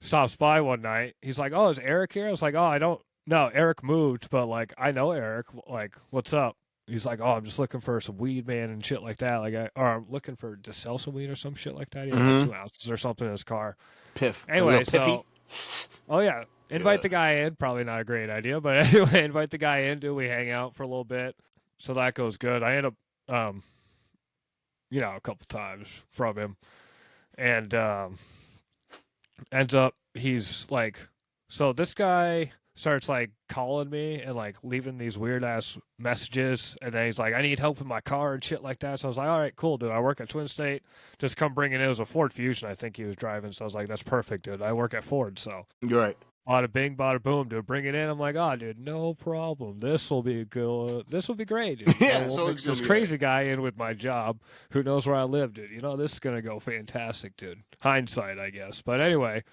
S1: stops by one night. He's like, oh, is Eric here? I was like, oh, I don't know. Eric moved, but like, I know Eric. Like, what's up? He's like, oh, I'm just looking for some weed, man, and shit like that. Like, I'm looking to sell some weed or some shit like that. He had like 2 ounces or something in his car.
S2: Piff.
S1: Anyway, so, oh yeah, invite the guy in. Probably not a great idea, but anyway, invite the guy in. We hang out for a little bit. So that goes good. I end up, you know, a couple times from him, and ends up he's like, so this guy starts like calling me and like leaving these weird ass messages, and then he's like, I need help with my car and shit like that. So I was like, all right, cool, dude. I work at Twin State. Just come bring it. It was a Ford Fusion, I think he was driving. So I was like, that's perfect, dude. I work at Ford, so
S2: you're right.
S1: Bada bing, bada boom, dude. Bring it in. I'm like, oh, dude, no problem. This will be good. This will be great, dude.
S2: Yeah,
S1: we'll mix this crazy guy in with my job who knows where I live, dude. You know, this is gonna go fantastic, dude. Hindsight, I guess. But anyway.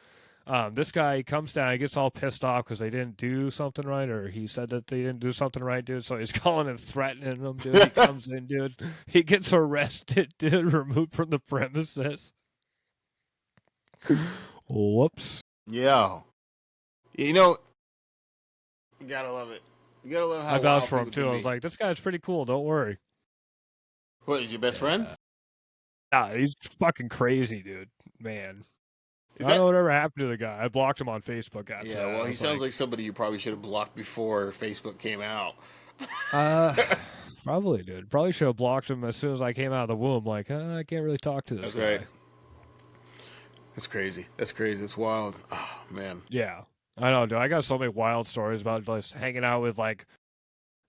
S1: This guy comes down, he gets all pissed off because they didn't do something right, or he said that they didn't do something right, dude. So he's calling and threatening them, dude. He comes in, dude. He gets arrested, dude, removed from the premises. Whoops.
S2: Yeah. You know, you gotta love it. You gotta love how
S1: I vouched for him, too. I was like, this guy's pretty cool. Don't worry.
S2: What, is your best friend?
S1: Nah, he's fucking crazy, dude. Man. I don't know whatever happened to the guy. I blocked him on Facebook after that.
S2: Yeah, well, he sounds like somebody you probably should have blocked before Facebook came out.
S1: Probably, dude. Probably should have blocked him as soon as I came out of the womb. Like, I can't really talk to this guy.
S2: Right. That's crazy. That's crazy. That's wild. Oh, man.
S1: Yeah. I know, dude. I got so many wild stories about just hanging out with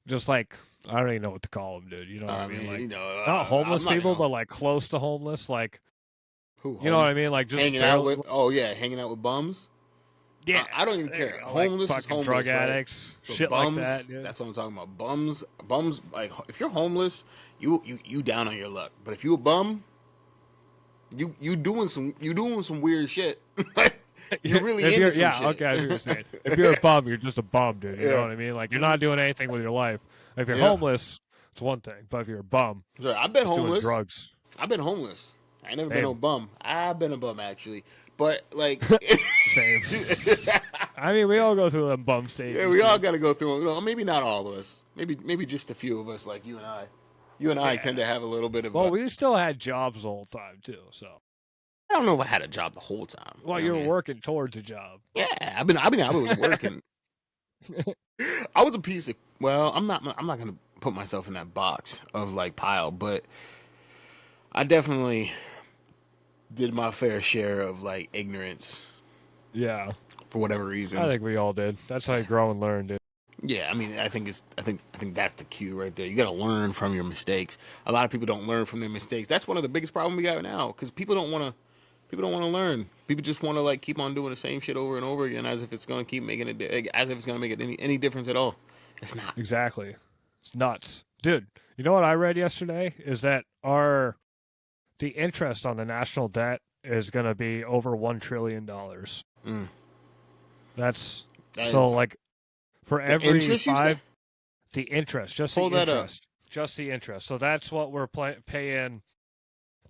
S1: just like I don't even know what to call them, dude. You know what I mean? Like not homeless people, but like close to homeless, like
S2: who?
S1: You know what I mean? Like just
S2: hanging out with. Oh yeah, hanging out with bums.
S1: Yeah,
S2: I don't even care. Homeless
S1: like
S2: is homeless,
S1: drug
S2: right?
S1: addicts,
S2: But
S1: shit
S2: bums,
S1: like that. Dude.
S2: That's what I'm talking about. Bums. Like if you're homeless, you down on your luck. But if you a bum, you doing some weird shit. You're really into some shit.
S1: Okay, I see what you're saying. If you're a bum, you're just a bum, dude. You know what I mean? Like you're not doing anything with your life. If you're homeless, it's one thing. But if you're a bum,
S2: I've been homeless.
S1: Doing drugs.
S2: I've been homeless. I ain't never been no bum. I've been a bum actually. But like,
S1: same. I mean, we all go through them bum stages.
S2: Yeah, we all got to go through them. You know, maybe not all of us. Maybe just a few of us, like you and I. You and I tend to have a little bit of.
S1: Well, we still had jobs the whole time too, so.
S2: I don't know if I had a job the whole time.
S1: Well, you were working towards a job.
S2: Yeah, I was working. I was a piece of. Well, I'm not gonna put myself in that box of like pile, but I definitely did my fair share of like ignorance.
S1: Yeah.
S2: For whatever reason.
S1: I think we all did. That's how you grow and learn, dude.
S2: Yeah, I mean, I think that's the cue right there. You got to learn from your mistakes. A lot of people don't learn from their mistakes. That's one of the biggest problems we got now because people don't want to learn. People just want to like keep on doing the same shit over and over again as if it's going to keep making it, as if it's going to make it any difference at all. It's not.
S1: Exactly. It's nuts, dude. You know what I read yesterday is that the interest on the national debt is going to be over $1 trillion. That's so is, like for every
S2: interest,
S1: the interest, just the interest, just the interest. So that's what we're paying.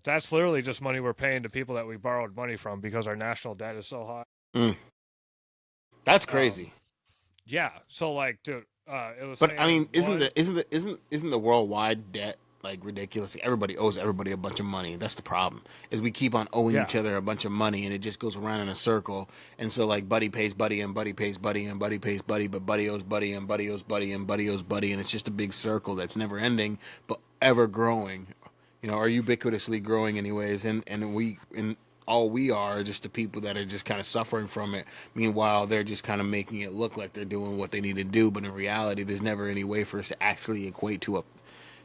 S1: That's literally just money we're paying to people that we borrowed money from because our national debt is so high.
S2: That's crazy.
S1: Yeah. So like, dude, it was.
S2: But I mean, isn't the worldwide debt like ridiculous? Everybody owes everybody a bunch of money. That's the problem. Is we keep on owing each other a bunch of money, and it just goes around in a circle. And so like, buddy pays buddy, and buddy pays buddy, and buddy pays buddy, but buddy owes buddy, and buddy owes buddy, and buddy owes buddy, and it's just a big circle that's never ending, but ever growing. You know, or ubiquitously growing anyways, and all we are just the people that are just kind of suffering from it. Meanwhile, they're just kind of making it look like they're doing what they need to do, but in reality, there's never any way for us to actually equate to a,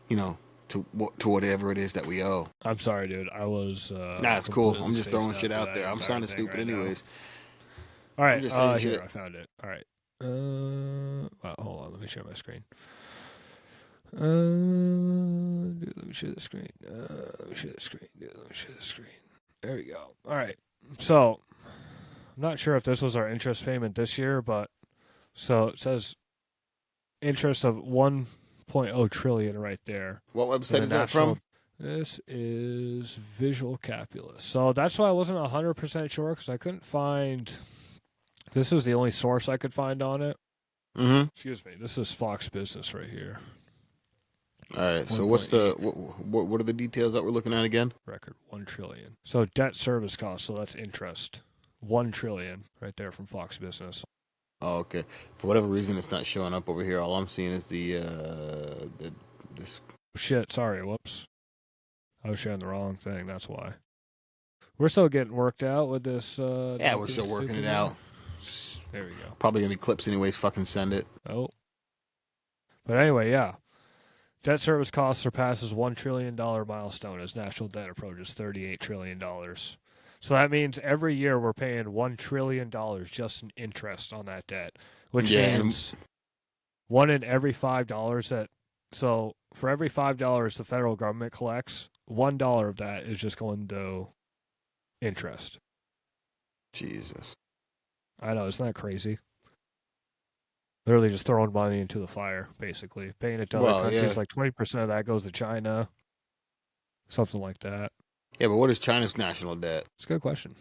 S2: you know, to whatever it is that we owe.
S1: I'm sorry, dude. I was.
S2: Nah, it's cool. I'm just throwing shit out there. I'm sounding stupid, right anyways.
S1: All right, here I found it. All right. Well, hold on. Let me share my screen. Dude, let me share the screen. Let me share the screen. Dude, let me share the screen. There we go. All right. So, I'm not sure if this was our interest payment this year, but so it says interest of 1.0 trillion right there.
S2: What website is that from?
S1: This is Visual Calculus. So that's why I wasn't 100% sure because I couldn't find. This is the only source I could find on it.
S2: Mm-hmm.
S1: Excuse me. This is Fox Business right here.
S2: All right. So what's the what are the details that we're looking at again?
S1: Record 1 trillion. So debt service cost. So that's interest. 1 trillion right there from Fox Business.
S2: Oh, okay. For whatever reason, it's not showing up over here. All I'm seeing is this.
S1: Shit. Sorry. Whoops. I was sharing the wrong thing. That's why. We're still getting worked out with this.
S2: Yeah, we're still working it out.
S1: There we go.
S2: Probably gonna be clips anyways. Fucking send it.
S1: Oh. But anyway, yeah. Debt service cost surpasses $1 trillion milestone as national debt approaches $38 trillion. So that means every year we're paying $1 trillion just in interest on that debt, which means one in every $5 that. So for every $5 the federal government collects, $1 of that is just going to interest.
S2: Jesus.
S1: I know, isn't that crazy? Literally just throwing money into the fire, basically. Paying it to other countries. Yeah. Like 20% of that goes to China. Something like that.
S2: Yeah, but what is China's national debt?
S1: It's a good question.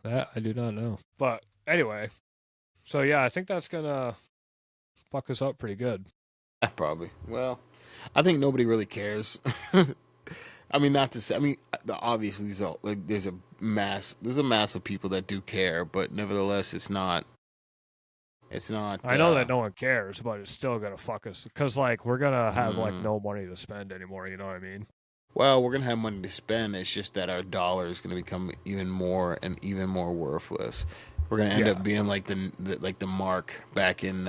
S1: That I do not know. But anyway. So yeah, I think that's going to fuck us up pretty good.
S2: Probably. Well, I think nobody really cares. I mean, not to say. I mean, obviously, there's a mass of people that do care, but nevertheless, it's not. It's not.
S1: I know that no one cares, but it's still gonna fuck us because, like, we're gonna have like no money to spend anymore. You know what I mean?
S2: Well, we're gonna have money to spend. It's just that our dollar is gonna become even more and even more worthless. We're gonna end up being like the mark back in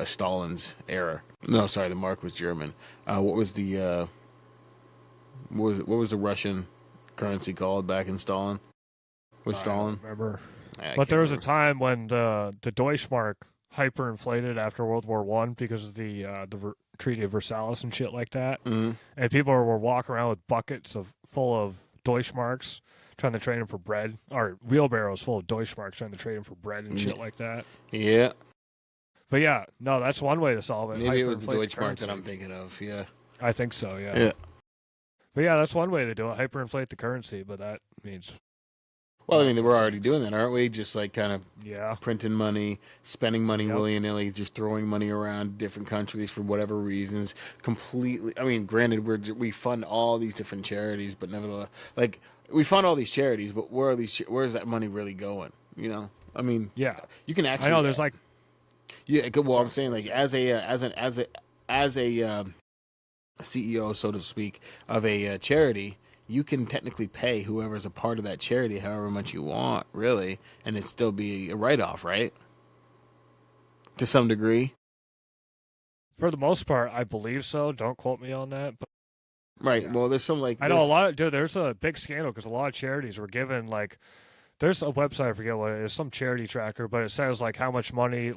S2: Stalin's era. No, sorry, the mark was German. What was the what was the Russian currency called back in Stalin? Was Stalin?
S1: I don't remember. But there was a time when the Deutschmark hyperinflated after World War One because of the Treaty of Versailles and shit like that, and people were walking around with buckets full of Deutschmarks trying to trade them for bread, or wheelbarrows full of Deutschmarks trying to trade them for bread and shit like that.
S2: Yeah.
S1: But yeah, no, that's one way to solve it.
S2: Maybe it was the Deutschmark that I'm thinking of. Yeah.
S1: I think so. Yeah. But yeah, that's one way to do it. Hyperinflate the currency, but that means.
S2: Well, I mean, we're already doing that, aren't we? Just like kind of printing money, spending money willy-nilly, just throwing money around different countries for whatever reasons. Completely. I mean, granted, we fund all these different charities, but nevertheless, like we fund all these charities, but where is that money really going? You know, I mean, you can actually.
S1: I know there's like.
S2: Yeah, well, I'm saying like as a CEO, so to speak, of a charity. You can technically pay whoever's a part of that charity however much you want, really, and it'd still be a write-off, right? To some degree.
S1: For the most part, I believe so. Don't quote me on that. But
S2: right. Well, there's some like...
S1: I know a lot of... Dude, there's a big scandal because a lot of charities were given, like... There's a website, I forget what it is, some charity tracker, but it says, like, how much money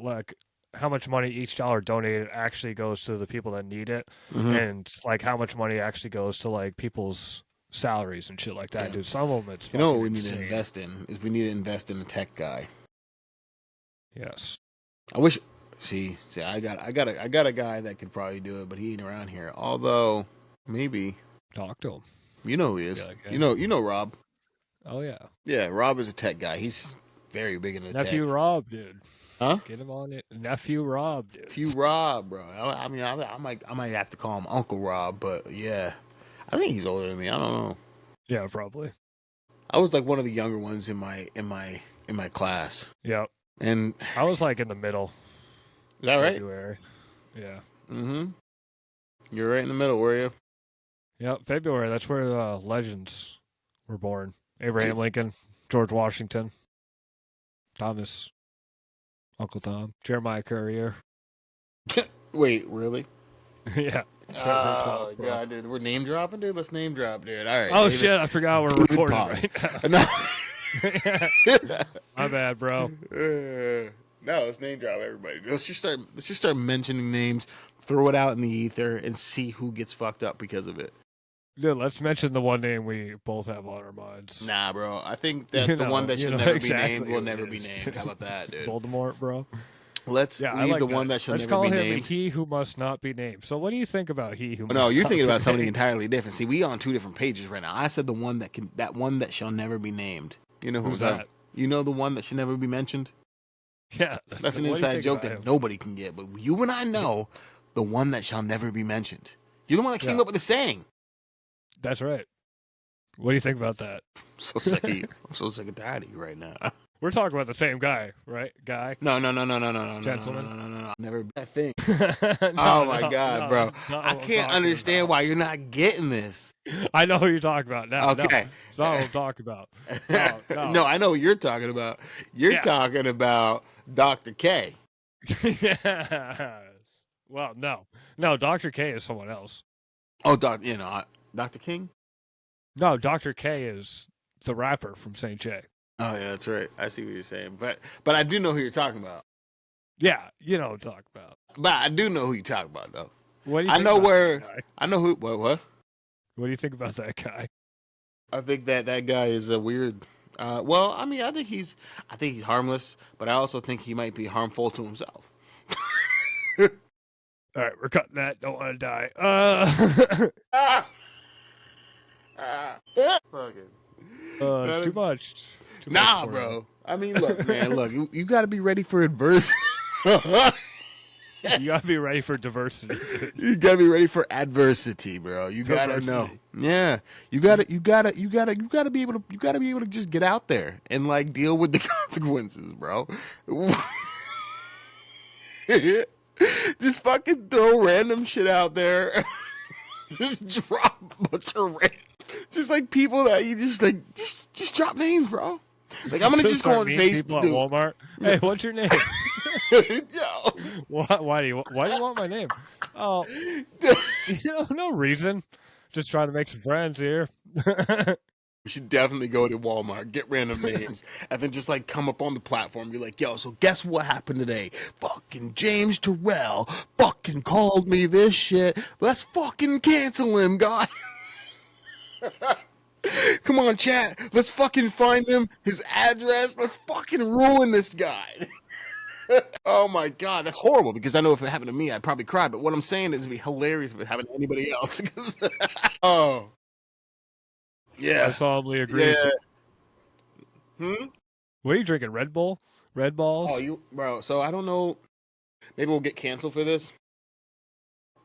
S1: each dollar donated actually goes to the people that need it, and, like, how much money actually goes to, like, people's... salaries and shit like that, dude. Some of them, it's
S2: what we need to invest in is we need to invest in a tech guy.
S1: Yes,
S2: I wish. See, I got a guy that could probably do it, but he ain't around here. Although maybe
S1: talk to him.
S2: You know who he is. You know Rob.
S1: Oh yeah.
S2: Yeah, Rob is a tech guy. He's very big into
S1: nephew
S2: tech.
S1: Rob, dude.
S2: Huh?
S1: Get him on it, nephew Rob, dude.
S2: Nephew Rob, bro. I mean, I might have to call him Uncle Rob, but yeah. I think he's older than me. I don't know.
S1: Yeah, probably.
S2: I was like one of the younger ones in my class.
S1: Yeah.
S2: And
S1: I was like in the middle.
S2: Is that right?
S1: February. Yeah.
S2: Mm-hmm. You're right in the middle, were you?
S1: Yeah, February. That's where legends were born. Abraham Lincoln, George Washington, Thomas, Uncle Tom, Jeremiah Courier.
S2: Wait, really?
S1: Yeah.
S2: Oh, God, dude. We're name dropping, dude? Let's name drop, dude. All right.
S1: Oh, David. Shit. I forgot we're recording right now. My bad, bro.
S2: No, let's name drop everybody. Let's just start mentioning names, throw it out in the ether, and see who gets fucked up because of it.
S1: Dude, let's mention the one name we both have on our minds.
S2: Nah, bro. I think that the one that should never be named will never be named. How about that, dude?
S1: Voldemort, bro.
S2: Let's leave the one that should never be named.
S1: Let's call him He Who Must Not Be Named. So what do you think about He Who Must Not Be Named?
S2: No, you're thinking about something entirely different. See, we on two different pages right now. I said the one that shall never be named. You know who's that? You know the one that should never be mentioned?
S1: Yeah.
S2: That's an inside joke that nobody can get, but you and I know the one that shall never be mentioned. You're the one that came up with the saying.
S1: That's right. What do you think about that?
S2: I'm so sick of you. I'm so sick and tired of you right now.
S1: We're talking about the same guy, right? Guy?
S2: No.
S1: Gentleman?
S2: No. Never that thing. Oh, my God, bro. I can't understand why you're not getting this.
S1: I know who you're talking about now.
S2: Okay.
S1: It's not what I'm talking about.
S2: No, I know what you're talking about. You're talking about Dr. K.
S1: Yeah. Well, no. No, Dr. K is someone else.
S2: Oh, Dr. King?
S1: No, Dr. K is the rapper from St. J.
S2: Oh, yeah, that's right. I see what you're saying. But I do know who you're talking about.
S1: Yeah, you know what I'm talking about.
S2: But I do know who you're talking about, though.
S1: What do you think about that guy?
S2: I know who... What?
S1: What do you think about that guy?
S2: I think that guy is a weird... well, I mean, I think he's harmless, but I also think he might be harmful to himself.
S1: All right, we're cutting that. Don't want to die. Too much.
S2: Nah, bro. I mean, look, man. Look, you got to be ready for adversity.
S1: You got to be ready for diversity. Dude.
S2: You got to be ready for adversity, bro. You got to know. Yeah, you got to be able to just get out there and like deal with the consequences, bro. Just fucking throw random shit out there. Just drop a bunch of random. Just like people that you just drop names, bro. Like, I'm gonna just go on Facebook.
S1: People at Walmart. Hey, what's your name?
S2: Yo.
S1: Why do you want my name? Oh, no reason. Just trying to make some friends here.
S2: We should definitely go to Walmart, get random names, and then just like come up on the platform. You're like, yo, so guess what happened today? Fucking James Terrell fucking called me this shit. Let's fucking cancel him, guys. Come on, chat. Let's fucking find him, his address. Let's fucking ruin this guy. Oh my god, that's horrible, because I know if it happened to me, I'd probably cry. But what I'm saying is it'd be hilarious if it happened to anybody else. Oh. Yeah.
S1: I solemnly agree.
S2: Yeah.
S1: What are you drinking? Red Bull? Red Balls?
S2: Oh, bro. So I don't know. Maybe we'll get canceled for this.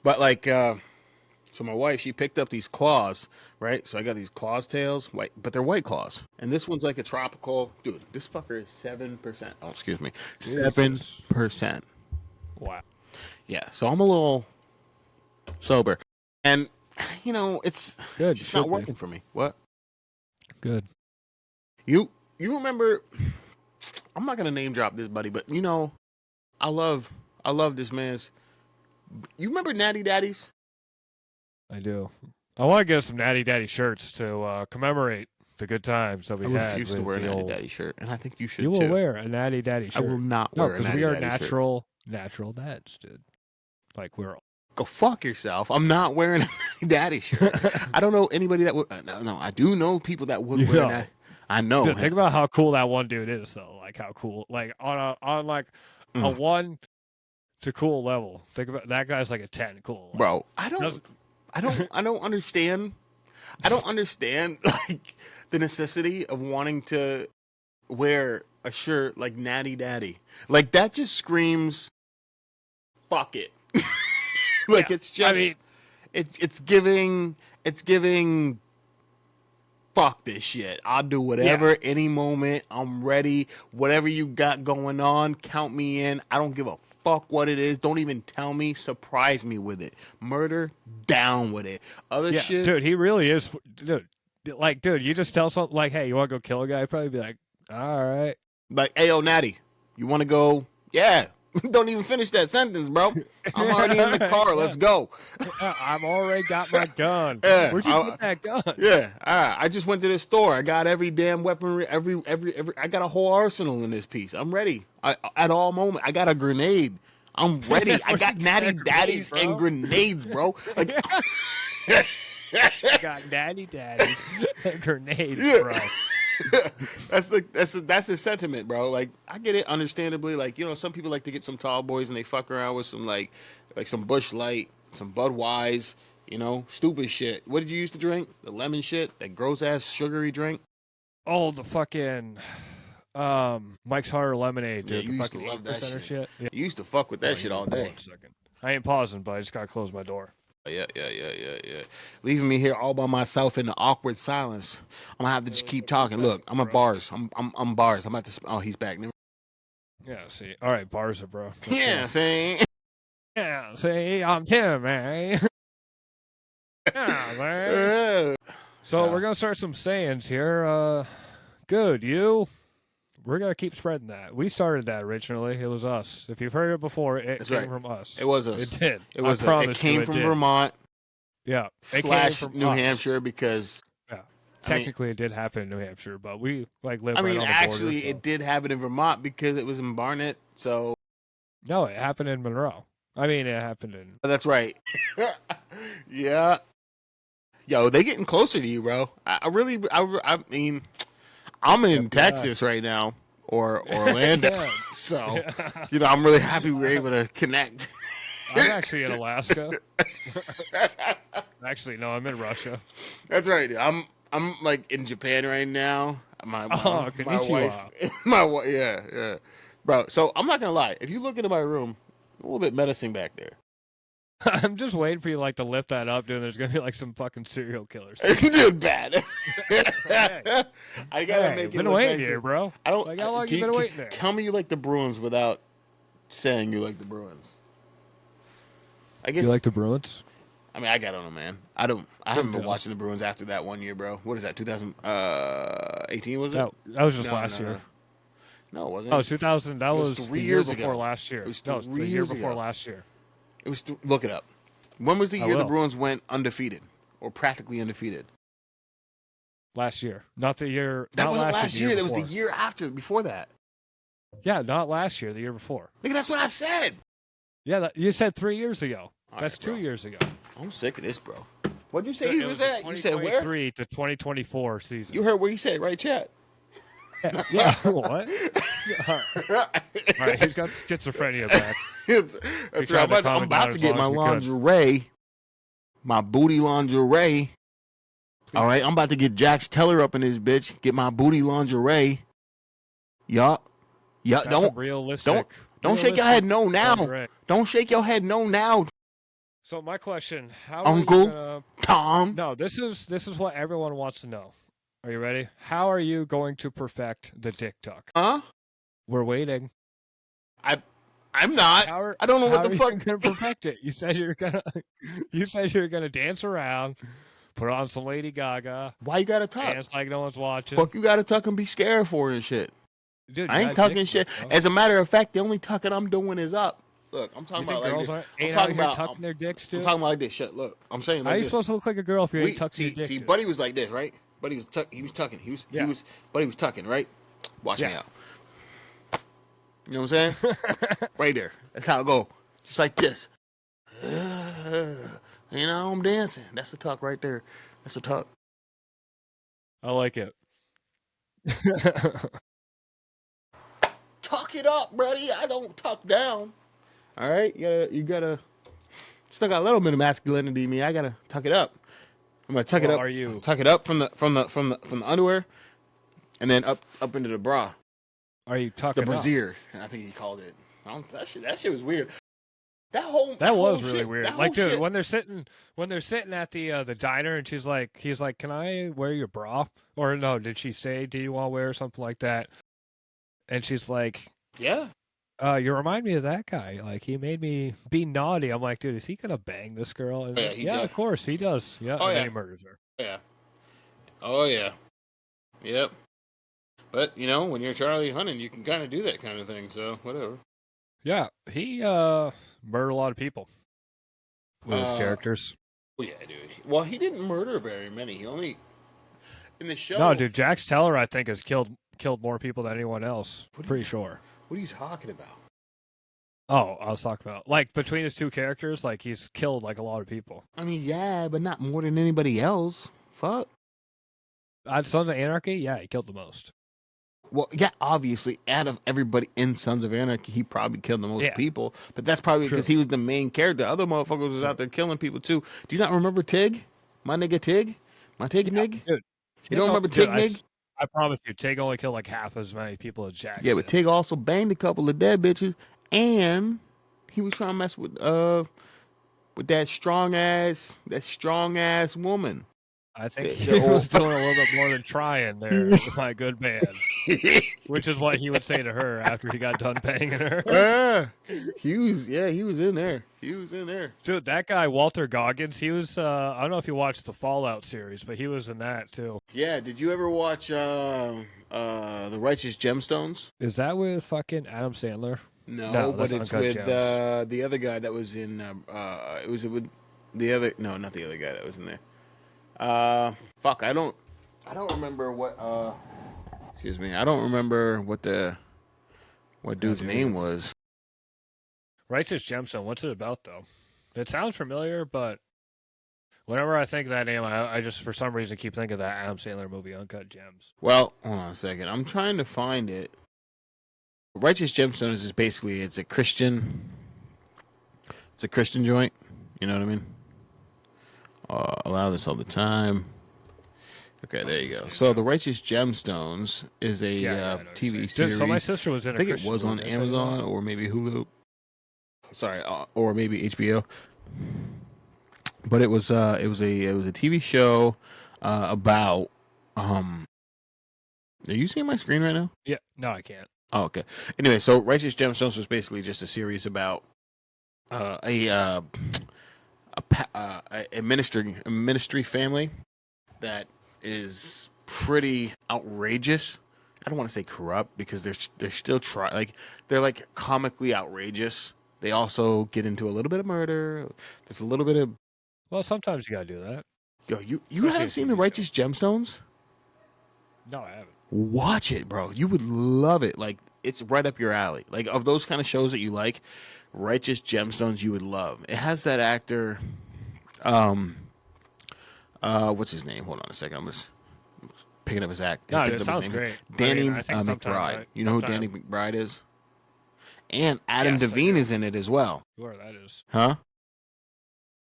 S2: But like, so my wife, she picked up these claws, right? So I got these claws tails, white, but they're White Claws. And this one's like a tropical. Dude, this fucker is 7%. Oh, excuse me. 7%.
S1: Wow.
S2: Yeah. So I'm a little sober. And, you know, it's just not working for me. What?
S1: Good.
S2: You remember, I'm not going to name drop this, buddy, but you know, I love this man's. You remember Natty Daddies?
S1: I do. I want to get some Natty Daddy shirts to commemorate the good times that we had.
S2: I refuse to wear a Natty Daddy shirt, and I think you should too.
S1: You will wear a Natty Daddy shirt.
S2: I will not wear a Natty Daddy shirt.
S1: No, because we are natural dads, dude. Like, we're all...
S2: Go fuck yourself. I'm not wearing a Natty Daddy shirt. I don't know anybody that would. No, I do know people that would wear that. I know.
S1: Dude, think about how cool that one dude is, though. Like, how cool. Like, on a 1 to cool level. Think about that guy's like a 10 cool. Like,
S2: bro, I don't understand. I don't understand like the necessity of wanting to wear a shirt like Natty Daddy. Like, that just screams fuck it. Like, yeah, it's just, I mean, it's giving fuck this shit. I'll do whatever, any moment. I'm ready. Whatever you got going on, count me in. I don't give a fuck what it is. Don't even tell me. Surprise me with it. Murder, down with it. Other shit.
S1: Dude, he really is. Dude, like, dude, you just tell something like, hey, you want to go kill a guy? I'd probably be like, all right.
S2: Like, hey, yo, Natty, you want to go? Yeah. Don't even finish that sentence, bro. I'm already in the car. Let's go.
S1: I've already got my gun. Yeah, where'd you get that gun?
S2: Yeah, I just went to the store. I got every damn weaponry, every. I got a whole arsenal in this piece. I'm ready. At all moment, I got a grenade. I'm ready. I got Natty Daddies and grenades, bro. Like,
S1: I got Natty Daddies and grenades, bro.
S2: That's the sentiment, bro. Like, I get it, understandably. Like, you know, some people like to get some tall boys and they fuck around with some like some Busch Light, some Budweiser, you know, stupid shit. What did you used to drink? The lemon shit, that gross ass sugary drink.
S1: Oh, the fucking Mike's Harder lemonade, dude.
S2: Yeah, you
S1: the
S2: used to love that shit.
S1: Yeah.
S2: You used to fuck with that shit all day.
S1: 1 second. I ain't pausing, but I just gotta close my door.
S2: Yeah. Leaving me here all by myself in the awkward silence. I'm gonna have to just keep talking. Look, I'm at bars. I'm bars. I'm at the. Oh, he's back.
S1: Yeah. See. All right, bars are bro.
S2: Yeah. See.
S1: Yeah. See, I'm Tim, man. Yeah, man. So we're gonna start some sayings here. Good. You. We're going to keep spreading that. We started that originally. It was us. If you've heard it before, it came from us.
S2: It was us.
S1: It did.
S2: It was. It came from Vermont.
S1: Yeah.
S2: It came from New Hampshire because.
S1: Yeah. Technically, it did happen in New Hampshire, but we live right on the border.
S2: Actually, it did happen in Vermont because it was in Barnet. So.
S1: No, it happened in Monroe. I mean, it happened in.
S2: That's right. Yeah. Yo, they getting closer to you, bro. I mean. I'm in Texas right now, or Orlando, so you know I'm really happy we were able to connect.
S1: I'm actually in Alaska. Actually, no, I'm in Russia.
S2: That's right. I'm like in Japan right now. My wife, yeah, bro. So I'm not gonna lie. If you look into my room, a little bit menacing back there.
S1: I'm just waiting for you like to lift that up, dude. There's gonna be like some fucking serial killers.
S2: Dude, bad. I gotta make it.
S1: Been waiting here, bro.
S2: I don't.
S1: Like, how long you been waiting there?
S2: Tell me you like the Bruins without saying you like the Bruins. I guess
S1: you like the Bruins.
S2: I mean, I got on them, man. I haven't been watching the Bruins after that 1 year, bro. What is that? 2018 was it?
S1: That was just last year.
S2: No, it wasn't.
S1: Oh, 2000. That was
S2: 3 years
S1: before
S2: ago.
S1: Last year.
S2: It was
S1: the year before last year.
S2: It was. Look it up. When was the year the Bruins went undefeated or practically undefeated?
S1: Last year, not the year.
S2: That wasn't last year. That was the
S1: before.
S2: year after. Before that.
S1: Yeah, not last year. The year before.
S2: Nigga, that's what I said.
S1: Yeah, you said 3 years ago. That's 2 years ago.
S2: I'm sick of this, bro. What'd you say he was at? You said where?
S1: 2023 to 2024 season.
S2: You heard what he said, right, chat?
S1: Yeah. What? All right, he's got schizophrenia back.
S2: That's right. I'm about to get my lingerie, my booty lingerie. All right, I'm about to get Jax Teller up in this bitch. Get my booty lingerie. Yup. Don't shake your head no now. Lingerie. Don't shake your head no now.
S1: So my question, how
S2: Uncle Tom?
S1: No, this is what everyone wants to know. Are you ready? How are you going to perfect the dick tuck?
S2: Huh?
S1: We're waiting.
S2: I'm not. I don't know what the fuck.
S1: How are you gonna perfect it? You said you're gonna dance around, put on some Lady Gaga.
S2: Why you gotta tuck?
S1: Dance like no one's watching.
S2: Fuck, you gotta tuck and be scared for it and shit.
S1: Dude,
S2: I ain't tucking shit. As a matter of fact, the only tucking I'm doing is up. Look, I'm talking about like this.
S1: I'm talking about tucking their dicks too.
S2: I'm talking about like this shit. Look, I'm saying like
S1: how are you
S2: this.
S1: supposed to look like a girl if you ain't tucking your dick?
S2: See, Buddy was like this, right? Buddy was tucking. He was tucking. Buddy was tucking, right? Watch me out. You know what I'm saying? Right there. That's how it go. Just like this. You know, I'm dancing. That's the tuck right there. That's the tuck.
S1: I like it.
S2: Tuck it up, buddy. I don't tuck down. All right, you gotta. Still got a little bit of masculinity in me. I gotta tuck it up. I'm gonna tuck it up. Tuck it up from the underwear, and then up into the bra.
S1: Are you tucking
S2: the brassiere? I think he called it. That shit was weird. That
S1: was really
S2: shit,
S1: weird. Like, dude, when they're sitting at the diner, and he's like, "Can I wear your bra?" Or no, did she say, "Do you want to wear something like that?" And she's like,
S2: "Yeah."
S1: You remind me of that guy. Like, he made me be naughty. I'm like, dude, is he gonna bang this girl? And yeah, of course he does. Yeah, and then he murders her.
S2: Yeah. Oh yeah. Yep. But you know, when you're Charlie Hunnam, you can kind of do that kind of thing. So whatever.
S1: Yeah, he murdered a lot of people with his characters.
S2: Oh yeah, dude. Well, he didn't murder very many. He only in the show.
S1: No, dude, Jax Teller, I think, has killed more people than anyone else. Pretty sure.
S2: What are you talking about?
S1: Oh, I was talking about like between his two characters, like he's killed like a lot of people.
S2: I mean, yeah, but not more than anybody else. Fuck.
S1: Sons of Anarchy, yeah, he killed the most.
S2: Well, yeah, obviously, out of everybody in Sons of Anarchy, he probably killed the most people. But that's probably because he was the main character. Other motherfuckers was out there killing people too. Do you not remember Tig? My nigga Tig? My Tig Nig?
S1: Dude,
S2: you don't remember Tig Nig?
S1: I promise you, Tig only killed like half as many people as Jax.
S2: Yeah, but Tig also banged a couple of dead bitches, and he was trying to mess with that strong ass woman.
S1: I think he was doing a little bit more than trying there, my good man. Which is what he would say to her after he got done banging her.
S2: He was in there.
S1: Dude, that guy, Walter Goggins, he was, I don't know if you watched the Fallout series, but he was in that too.
S2: Yeah, did you ever watch The Righteous Gemstones?
S1: Is that with fucking Adam Sandler?
S2: No, but it's with the other guy that was in, it was with the other, no, not the other guy that was in there. Fuck, I don't remember what, excuse me, I don't remember what dude's name was.
S1: Righteous Gemstone, what's it about though? It sounds familiar, but whenever I think of that name, I just for some reason keep thinking of that Adam Sandler movie, Uncut Gems.
S2: Well, hold on a second, I'm trying to find it. Righteous Gemstones is basically, it's a Christian joint, you know what I mean? Allow this all the time. Okay, there you go. So, The Righteous Gemstones is a TV series.
S1: So, my sister was in
S2: I think it was on Amazon or maybe Hulu. Sorry, or maybe HBO. But it was a TV show about. Are you seeing my screen right now?
S1: Yeah. No, I can't.
S2: Oh, okay. Anyway, so Righteous Gemstones was basically just a series about a a ministry family that is pretty outrageous. I don't want to say corrupt because they're still they're like comically outrageous. They also get into a little bit of murder. There's a little bit of.
S1: Well, sometimes you gotta do that.
S2: Yo, you haven't seen The Righteous Gemstones?
S1: No, I haven't.
S2: Watch it, bro. You would love it. Like, it's right up your alley. Like, of those kind of shows that you like, Righteous Gemstones you would love. It has that actor. What's his name? Hold on a second. I'm just picking up his act.
S1: No, it sounds great.
S2: Danny McBride. You know who Danny McBride is? And Adam Devine is in it as well.
S1: Whoever that is.
S2: Huh?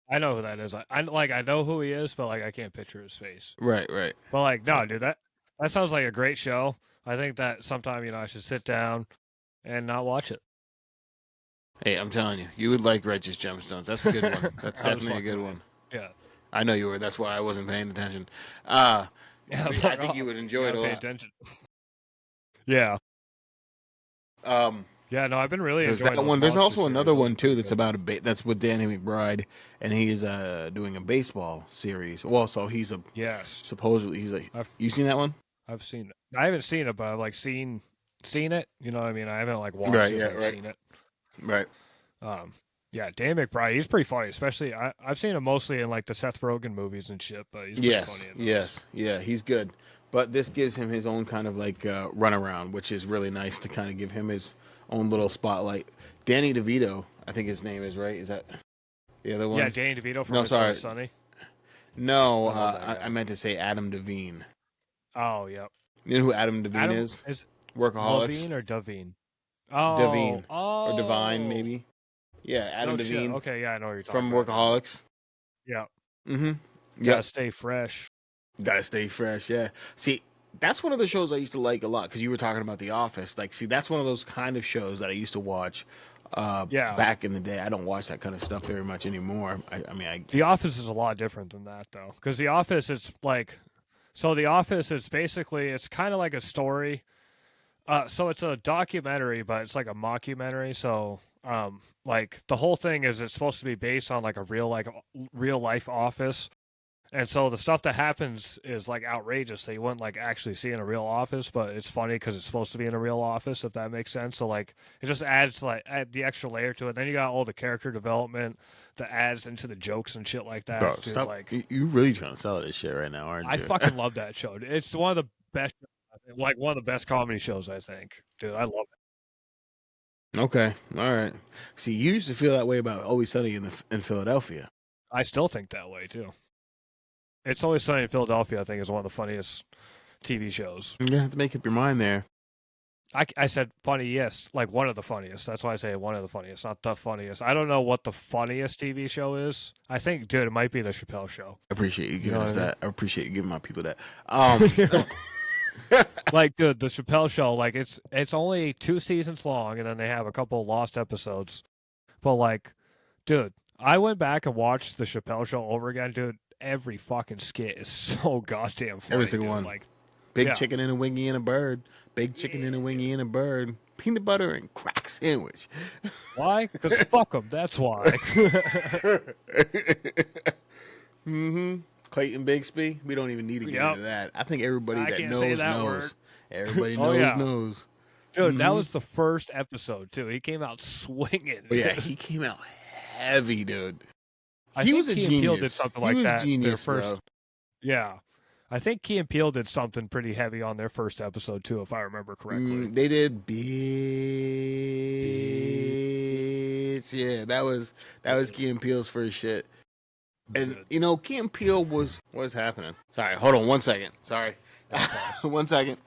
S1: I know who that is. I know who he is, but like I can't picture his face.
S2: Right.
S1: But like, no, dude, that sounds like a great show. I think that sometime I should sit down and not watch it.
S2: Hey, I'm telling you, you would like Righteous Gemstones. That's a good one. That's definitely a good one.
S1: Yeah.
S2: I know you were. That's why I wasn't paying attention. I think you would enjoy it a lot. Pay attention.
S1: Yeah. Yeah, no, I've been really enjoying
S2: that one. There's also another one too that's about that's with Danny McBride, and he's doing a baseball series. Well, so he's a supposedly he's a. You seen that one?
S1: I've seen it. I haven't seen it, but I've like seen it. You know what I mean? I haven't like watched it.
S2: Yeah, right.
S1: Seen it.
S2: Right.
S1: Yeah, Danny McBride. He's pretty funny, especially I've seen him mostly in like the Seth Rogen movies and shit. But he's pretty funny in those.
S2: Yeah, he's good. But this gives him his own kind of like runaround, which is really nice to kind of give him his own little spotlight. Danny DeVito, I think his name is, right? Is that the other one?
S1: Yeah, Danny DeVito from It's Always Sunny.
S2: No, I meant to say Adam Devine.
S1: Oh, yep.
S2: You know who Adam Devine is? Workaholics.
S1: Devine or Devine? Oh,
S2: Devine. Or Divine, maybe. Yeah, Adam Devine.
S1: Shit. Okay, yeah, I know what you're talking
S2: about. From Workaholics.
S1: Yeah.
S2: Mm-hmm.
S1: Gotta stay fresh.
S2: Gotta stay fresh, yeah. See, that's one of the shows I used to like a lot because you were talking about The Office. Like, see, that's one of those kind of shows that I used to watch back in the day. I don't watch that kind of stuff very much anymore. I mean,
S1: The Office is a lot different than that, though. Because The Office, it's like... So The Office is basically... It's kind of like a story. So it's a documentary, but it's like a mockumentary. So, like, the whole thing is it's supposed to be based on, like, a real-life office. And so the stuff that happens is like outrageous that you wouldn't like actually see in a real office, but it's funny because it's supposed to be in a real office, if that makes sense. So like it just adds add the extra layer to it. Then you got all the character development that adds into the jokes and shit like that.
S2: Bro,
S1: dude,
S2: stop,
S1: like
S2: you really trying to sell this shit right now, aren't you?
S1: I fucking love that show. It's one of the best, like one of the best comedy shows, I think. Dude, I love it.
S2: Okay, all right. See, you used to feel that way about Always Sunny in Philadelphia.
S1: I still think that way too. It's Always Sunny in Philadelphia, I think, is one of the funniest TV shows.
S2: You have to make up your mind there.
S1: I said funny, yes, like one of the funniest. That's why I say one of the funniest, not the funniest. I don't know what the funniest TV show is. I think, dude, it might be The Chappelle Show.
S2: I appreciate you giving us that. I appreciate you giving my people that.
S1: Like, dude, The Chappelle Show, like, it's only 2 seasons long, and then they have a couple lost episodes. But, like, dude, I went back and watched The Chappelle Show over again, dude. Every fucking skit is so goddamn funny.
S2: Every single
S1: one.
S2: Like, big chicken and a wingy and a bird. Big chicken and a wingy and a bird. Peanut butter and crack sandwich.
S1: Why? Because fuck them. That's why.
S2: Mm-hmm. Clayton Bigsby. We don't even need to get into that. I think everybody that knows knows. Word. Everybody knows.
S1: Dude, that was the first episode too. He came out swinging.
S2: Oh, yeah, he came out heavy, dude.
S1: He was a genius. Key and Peele did something like that.
S2: Genius,
S1: their first, yeah. I think Key and Peele did something pretty heavy on their first episode too, if I remember correctly.
S2: They did Bitch. Yeah, that was Key and Peele's first shit. And you know, Key and Peele was what's happening. Sorry, hold on 1 second. Sorry. 1 second.